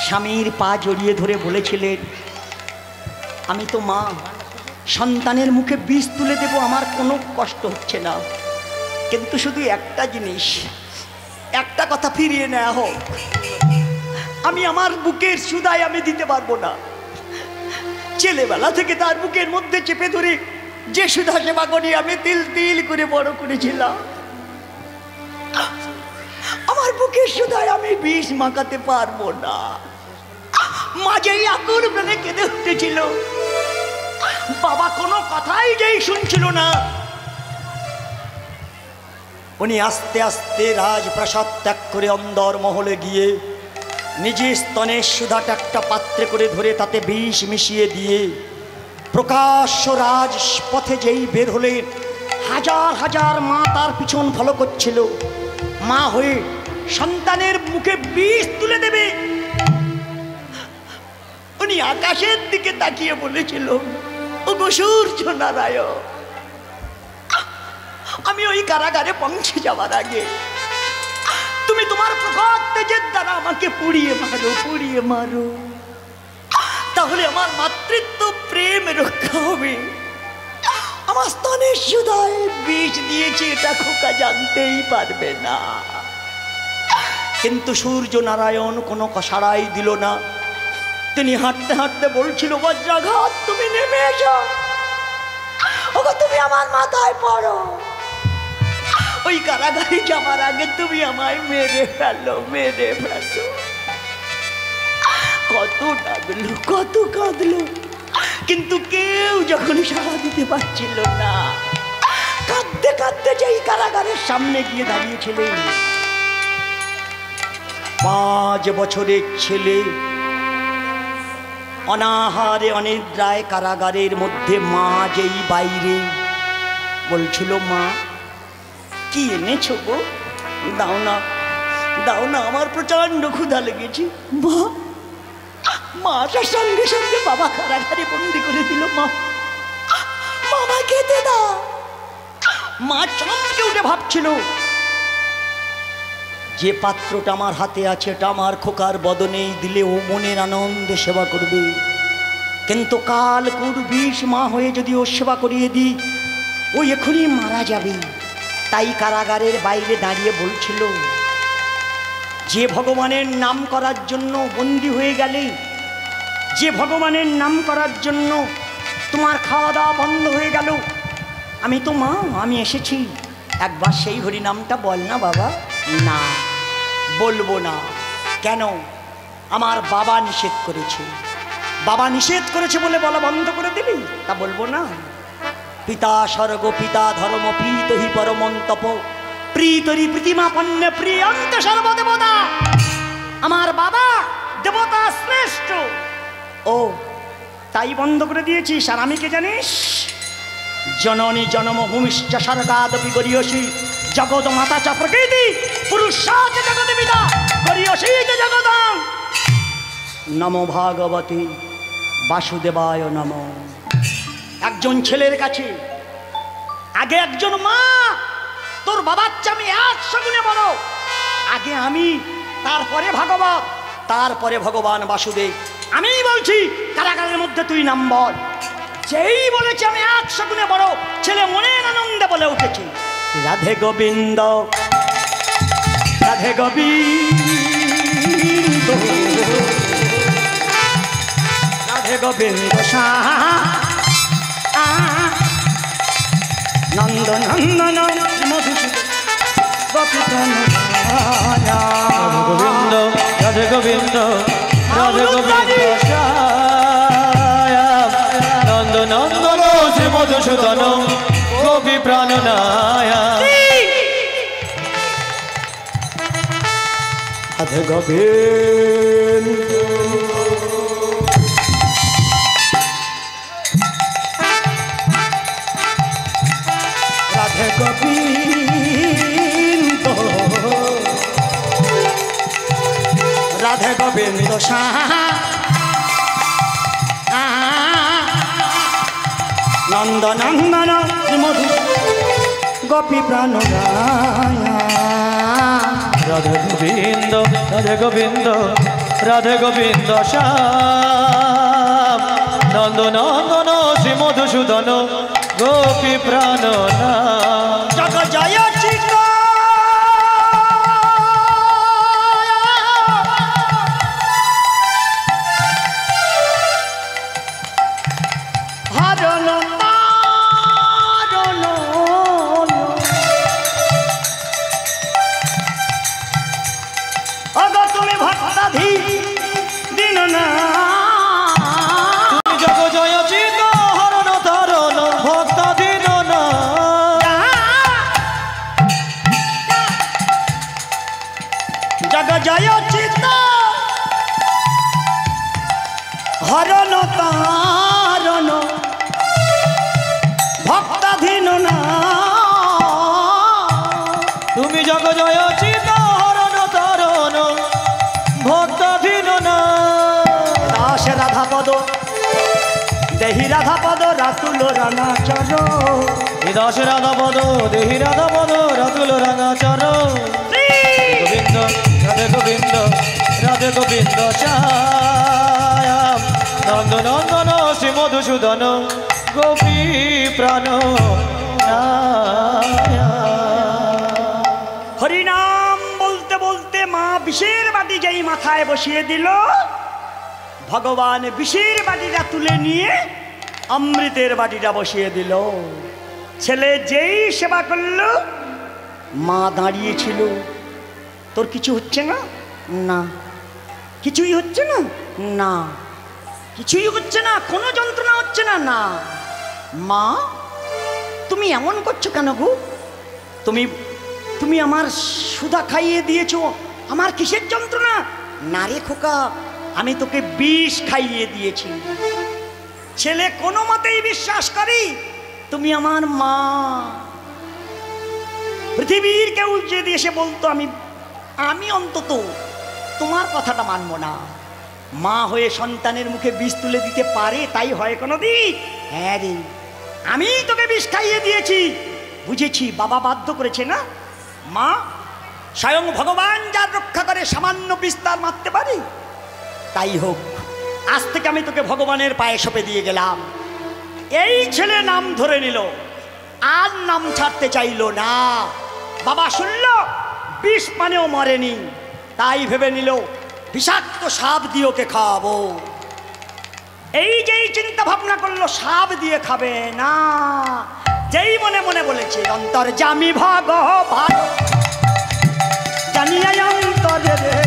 স্বামীর পা জড়িয়ে ধরে বলেছিলেন, আমি তো মা, সন্তানের মুখে বিষ তুলে দেব, আমার কোনো কষ্ট হচ্ছে না, কিন্তু শুধু একটা জিনিস, একটা কথা ফিরিয়ে নেওয়া হোক। আমি আমার বুকের সুদাই আমি দিতে পারবো না। ছেলেবেলা থেকে তার বুকের মধ্যে চেপে ধরে যে সুধা সেবা করি আমি তিল তিল করে বড় করেছিলাম, আমার বুকের সুদায় আমি বিষ মাখাতে পারবো না। মাঝেই আকুল প্রাণে কেঁদে উঠেছিল, বাবা কোনো কথাই যেই শুনছিল না। উনি আস্তে আস্তে রাজপ্রাসাদ ত্যাগ করে অন্দর মহলে গিয়ে নিজের স্তনের সুধাটা একটা পাত্রে করে ধরে তাতে বিষ মিশিয়ে দিয়ে প্রকাশ্য রাজপথে যেই বের হলেন, হাজার হাজার মা তার পিছন ফলো করছিল। মা হয়ে সন্তানের মুখে বিষ তুলে দেবে। উনি আকাশের দিকে তাকিয়ে বলেছিল, ওগো সূর্য নারায়ণ, আমি ওই কারাগারে পৌঁছে যাওয়ার আগে তুমি তোমার প্রখর তেজের দ্বারা আমাকে পুড়িয়ে মারো, পুড়িয়ে মারো, তাহলে আমার মাতৃত্ব প্রেম রক্ষা হবে। আমার স্তনের সুধায় বিষ দিয়েছে এটা খোকা জানতেই পারবে না। কিন্তু সূর্য নারায়ণ কোনো সাড়াই দিল না। তিনি হাঁটতে হাঁটতে বলছিল, বজ্রাঘাত তুমি নেমে এসো, ওগো তুমি আমার মাথায় পড়ো, ওই কারাগারে যাবার আগে তুমি আমায় মেরে ফেলো, মেরে ফেলো। কত ডাকলো, কত কাঁদলো, কিন্তু কেউ যখন সাড়া দিতে পারছিল না, কাঁদতে কাঁদতে যেই কারাগারের সামনে গিয়ে দাঁড়িয়েছিলেন, 5 বছরের ছেলে অনাহারে অনিদ্রায় কারাগারের মধ্যে, মা যেই বাইরে বলছিল, মা কি এনেছো গো, দাও না, দাও না, আমার প্রচন্ড ক্ষুধা লেগেছে। মা আসার সঙ্গে সঙ্গে বাবা কারাগারে বন্দি করে দিল। মা, মামা খেতে দাও। মা চমকে উঠে ভাবছিল, যে পাত্রটা আমার হাতে আছে এটা আমার খোকার বদনেই দিলে ও মনের আনন্দে সেবা করবে, কিন্তু কাল বিষ মা হয়ে যদি ও সেবা করিয়ে দিই, ও এখনই মারা যাবে। তাই কারাগারের বাইরে দাঁড়িয়ে বলছিল, যে ভগবানের নাম করার জন্য বন্দী হয়ে গেলে, যে ভগবানের নাম করার জন্য তোমার খাওয়া দাওয়া বন্ধ হয়ে গেল, আমি তো মা, আমি এসেছি, একবার সেই হরি নামটা বল না বাবা। না, বলবো না। কেন? আমার বাবা নিষেধ করেছে। বাবা নিষেধ করেছে বলে বলা বন্ধ করে দিবি? তা বলবো না। পিতা স্বর্গ, পিতা ধর্ম, প্রীত হি পরমন্তপ, প্রীতরি প্রীতিমা পণ্য প্রিয়ন্ত সর্বদেবতা। আমার বাবা দেবতা শ্রেষ্ঠ। ও তাই বন্ধ করে দিয়েছিস? আর আমি কে জানিস? জননী জন্মভূমিশ্চ স্বর্গাদপি গরীয়সী, জগৎ মাতা চ প্রকৃতি, পুরুষাচ জগৎ পিতা গরীয়সী চ জগদাং। নমো ভাগবতী বাসুদেবায় নমঃ। একজন ছেলের কাছে আগে একজন মা, তোর বাবার চেয়ে আমি 100 গুণে বড়, আগে আমি, তারপরে ভাগবত, তারপরে ভগবান বাসুদেব। আমি বলছি কারাগারের মধ্যে তুই নাম বল। যেই বলেছে আমি 100 গুণে বড়, ছেলে মনের আনন্দে বলে উঠেছে, রাধে গোবিন্দ, রাধে গোবিন্দ, রাধে গোবিন্দ নন্দ নন্দন মধুসূদন গোপীপ্রাণ। গোবিন্দ রাধে গোবিন্দ, রাধে গোবিন্দ নন্দ নন্দন শ্রী মধুসূদন গোপী প্রাণনায়া। রাধে গোবিন্দ, রাধে গোবিন্দ, রাধে গোবিন্দ নন্দ নন্দন মধু গোপী প্রাণ। রাধে গোবিন্দ, রাধে গোবিন্দ, রাধে গোবিন্দ শ্যাম নন্দ নন্দন শ্রী মধুসূদন গোপী প্রাণ জগ জয় চিত হরণ তারণ অগ তুমি ভক্তাধী দিন না তুমি জগ জয় চিত হরণ তারণ ভক্তাধীন না জগ জয় চিত হরণ তারণ ভক্তাধীন না তুমি জগ জয় চিত হরণ তারণ ভক্তাধীন না দাস রাধা পদ দেহি রাধা পদ রাতুল রানাচর দাস রাধা পদ দেহি রাধা পদ রাতুল রাঙাচর গোবিন্দ রাধে গোবিন্দ রাধে গোবিন্দ শ্যাম নন্দ নন্দন শ্রী মধুসূদন গোপী প্রাণ হরিনাম বলতে বলতে মা বিষের বাটি যেই মাথায় বসিয়ে দিল ভগবান বিষের বাটিটা তুলে নিয়ে অমৃতের বাটিটা বসিয়ে দিল ছেলে যেই সেবা করল মা দাঁড়িয়েছিল তোর কিছু হচ্ছে না না কিছুই হচ্ছে না না কিছুই হচ্ছে না কোনো যন্ত্রণা হচ্ছে না না মা তুমি এমন করছো কেন গো তুমি তুমি আমার সুধা খাইয়ে দিয়েছো আমার কিসের যন্ত্রণা না রে খোকা আমি তোকে বিষ খাইয়ে দিয়েছি ছেলে কোনো মতেই বিশ্বাস করি তুমি আমার মা পৃথিবীর কেউ যদি এসে বলতো আমি অন্তত তোমার কথাটা মানব না মা হয়ে সন্তানের মুখে বিষ তুলে দিতে পারে তাই হয় কোনোদিন হ্যাঁ রে আমি তোকে বিষ খাইয়ে দিয়েছি বুঝেছি বাবা বাধ্য করেছে না মা স্বয়ং ভগবান যার রক্ষা করে সামান্য বিস্তার মারতে পারি তাই হোক আজ থেকে আমি তোকে ভগবানের পায়ে সঁপে দিয়ে গেলাম এই ছেলে নাম ধরে নিল আর নাম ছাড়তে চাইল না বাবা শুনল বিষ পানেও মরেনি তাই ভেবে নিল বিষাক্ত সাপ দিয়ে ওকে খাওয়াবো এই যেই চিন্তা ভাবনা করলো সাপ দিয়ে খাবে না যেই মনে মনে বলেছে অন্তর্যামী ভগবান জানিয়া অন্তরে রে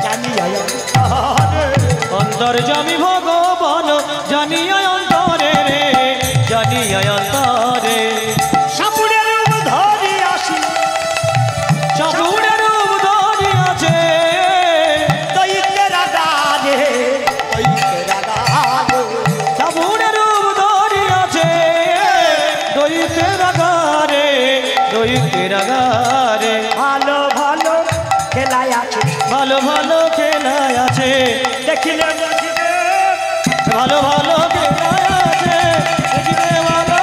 জানিয়া অন্তরে অন্তর্যামী ভগবান জানিয়া অন্তরে রে জানিয়া অন্তরে সাপুরের রূপ ধরি আসি সাপুরের রূপ ধরিয়াছে দৈত্যের আগারে দৈত্যের আগারে সাপুরের রূপ ধরিয়াছে দৈত্যের আগারে দৈত্যের আগারে ভালো ভালো খেলায় আছে ভালো ভালো খেলায় আছে দেখিলে বুঝিবে ভালো ভালো খেলায় আছে দেখিতে ভালো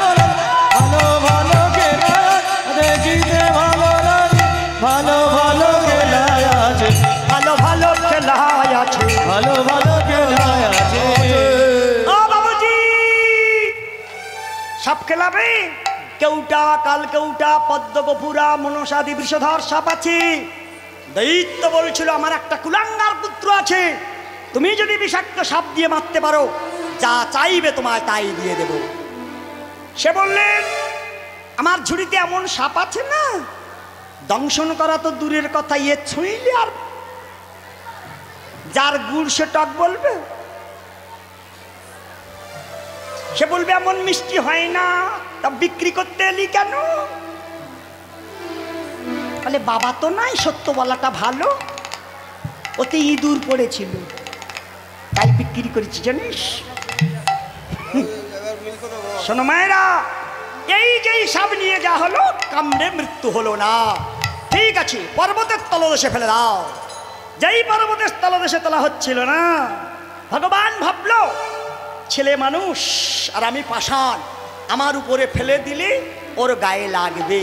ভালো ভালো খেলায় দেখিতে ভালো লাগে ভালো ভালো খেলায় আছে ভালো ভালো খেলায় আছে ভালো ভালো খেলায় আছে ও বাবুজি সাপ খেলাবে কেউটা কাল কেউটা পদ্মগপুরা মনসাদি বৃষধর সাপ আছে দৈত্য বলছিল আমার একটা কুলাঙ্গার পুত্র আছে তুমি যদি বিষাক্ত সাপ দিয়ে মারতে পারো যা চাইবে তোমায় তাই দিয়ে দেব সে বললেন আমার ঝুড়িতে এমন সাপ আছে না দংশন করা তো দূরের কথা ছুঁইলে আর যার গুড় সে টক বলবে সে বলবে এমন মিষ্টি হয় না তা বিক্রি করতে এলি কেন বলে বাবা তো নাই সত্য বলাটা ভালো ওতে ইঁদুর পড়েছিল তাই বিক্রি করেছি জানিস শোনো মায়েরা এই যেই সাপ নিয়ে যা হলো কামড়ে মৃত্যু হলো না ঠিক আছে পর্বতের তলদেশে ফেলে দাও যেই পর্বতের তলদেশে তোলা হচ্ছিল না ভগবান ভাবলো ছেলে মানুষ আর আমি পাষাণ আমার উপরে ফেলে দিলে ওর গায়ে লাগবে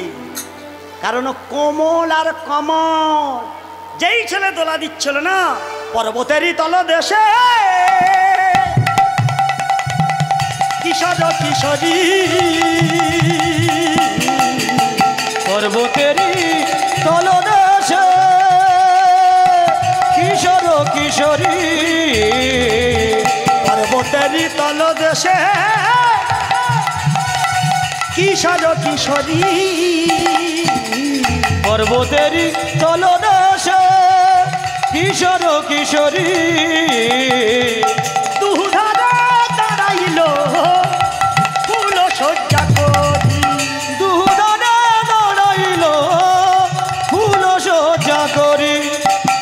কারণ কোমল আর কমল যেই ছেলে দোলা দিচ্ছিল না পর্বতেরই তলদেশে কিশোর কিশোরী, পর্বতেরই তলদেশে কিশোর কিশোরী, পর্বতেরই তলদেশে কিশোর কিশোরী, পর্বতেরই তলদেশে কিশোর কিশোরী, দুধারে দাঁড়াইল ফুল সজ্জা করি, দুধারে দাঁড়াইল ফুল সজ্জা করি,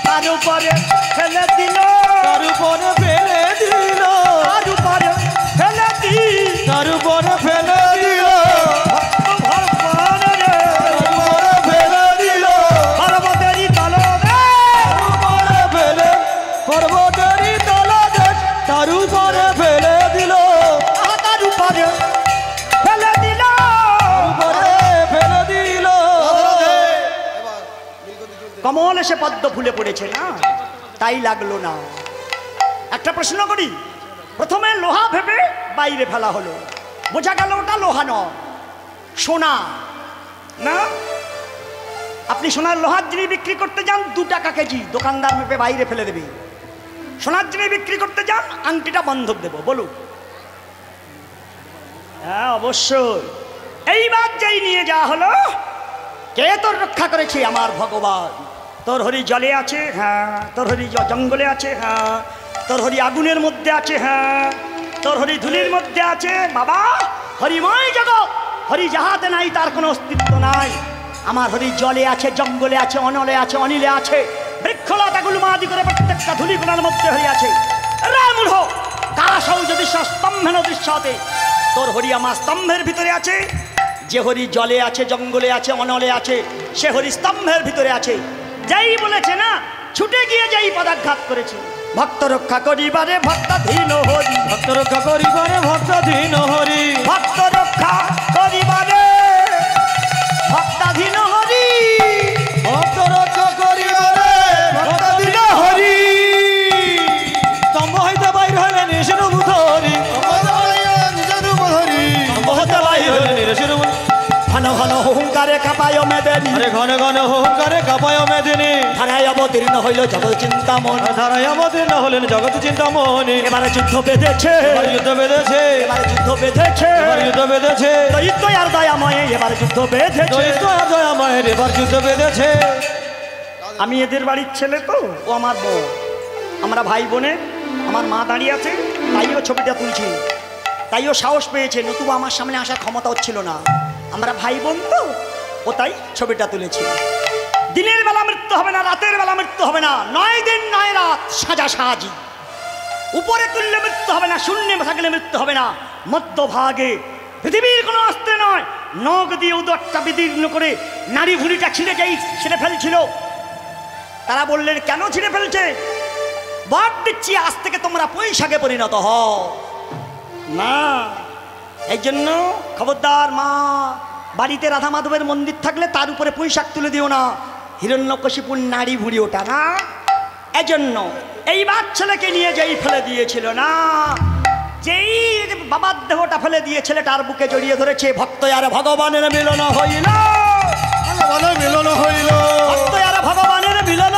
তার উপরে ফেলে দিল, তার উপরে ফেলে দিল, তার উপরে ফেলে দিল, তার উপরে ফেলে দিল, পর্বতেরই তলদেশে পর্বতেরই তলদেশ তার উপরে ফেলে দিল, তার উপরে ফেলে দিল, উপরে ফেলে দিল। কমল এসে পদ্ম ফুলে পড়েছে না, তাই লাগলো না। একটা প্রশ্ন করি, প্রথমে লোহা ভেবে বাইরে ফেলা হলো, বোঝা গেল ওটা লোহা নয়, সোনা না। আপনি সোনার লোহার জিনিস বিক্রি করতে যান 2 টাকা কেজি, দোকানদার ভেবে বাইরে ফেলে দেবে। সোনার জিনিস বিক্রি করতে যান, আংটিটা বন্ধক দেবো, বলুন। হ্যাঁ অবশ্যই। এইবার যেই নিয়ে যাওয়া হলো, কে তোর রক্ষা করেছে? আমার ভগবান। তোর হরি জলে আছে, হ্যাঁ। তোর হরি জঙ্গলে আছে, হ্যাঁ। তোর হরি আগুনের মধ্যে আছে, হ্যাঁ। তোর হরি ধুলির মধ্যে আছে। বাবা, হরিময় জগৎ, হরি যাহাতে নাই তার কোনো অস্তিত্ব নাই। আমার হরি জলে আছে, জঙ্গলে আছে, অনলে আছে, অনিলে আছে, বৃক্ষলতাগুলো মাদি করে প্রত্যেকটা ধুলিগুলোর মধ্যে হরি আছে। রামূঢ় কাশৌ যদি স্তম্ভেন দৃশ্যতে, তোর হরি আমার স্তম্ভের ভিতরে আছে। যে হরি জলে আছে, জঙ্গলে আছে, অনলে আছে, সে হরি স্তম্ভের ভিতরে আছে। যেই বলেছে না, ছুটে গিয়ে যেই পদাঘাত করেছে, ভক্ত রক্ষা করিবারে ভক্তাধীন হরি, ভক্ত রক্ষা করিবারে ভক্তাধীন হরি, ভক্ত রক্ষা করিবারে ভক্তাধীন হরি, ভক্ত রক্ষা করিবারে ভক্তাধীন হরি। স্তম্ভ হইতে বাইর হইলেন নিরূপ ধরি, স্তম্ভ হইতে বাইর হইলেন নিরূপ। ঘন ঘন হুঙ্কারে কাপায় মেদেনি, আরে ঘন ঘন হুঙ্কারে কাপায় মেদিনী, ধারায় অবতীর্ণ হইল জগৎ চিন্তামন। ধারায় অবতীর্ণ হলেন জগৎ চিন্তামণি। এবারে যুদ্ধ বেঁধেছে, এবার যুদ্ধ বেঁধেছে, এবারে যুদ্ধ বেঁধেছে, এবার যুদ্ধ বেঁধেছে, দৈত্য আর দয়াময় এবারে যুদ্ধ বেঁধেছে। দৈত্য আর দয়াময়ের এবার যুদ্ধ বেঁধেছে। আমি এদের বাড়ির ছেলে তো, ও আমার বউ, আমরা ভাই বোনে। আমার মা দাঁড়িয়ে আছে, তাইও ছবিটা তুলছি, তাইও সাহস পেয়েছে, নতুবা আমার সামনে আসার ক্ষমতা হচ্ছিল না। আমরা ভাই বোন তো, ও তাই ছবিটা তুলেছি। দিনের বেলা মৃত্যু হবে না, রাতের বেলা মৃত্যু হবে না, 9 দিন 9 রাত সাজা সাজি। উপরে তুললে মৃত্যু হবে না, শূন্যে থাকলে মৃত্যু হবে না। মধ্যভাগে পৃথিবীর কোনো অস্ত্র নয়, নখ দিয়ে উদরটা বিদীর্ণ করে নারী ভুঁড়িটা ছিঁড়ে ফেলছিল। তারা বললেন, কেন ছিঁড়ে ফেলছে? বর দিচ্ছি, আজ থেকে তোমরা পৈশাকে পরিণত হও না। এই জন্য খবরদার মা, বাড়িতে রাধা মাধবের মন্দির থাকলে তার উপরে পুঁইশাক তুলে দিও না, হিরণ্যকশিপুর নারী ভুঁড়ি ওটা না। এজন্য এইবার ছেলেকে নিয়ে যেই ফেলে দিয়েছিল না, যেই বাবার দেহটা ফেলে দিয়ে ছেলেটার বুকে জড়িয়ে ধরেছে, ভক্ত আর ভগবানের মিলন হইল, মিলন হইল, ভক্ত আর ভগবানের মিলন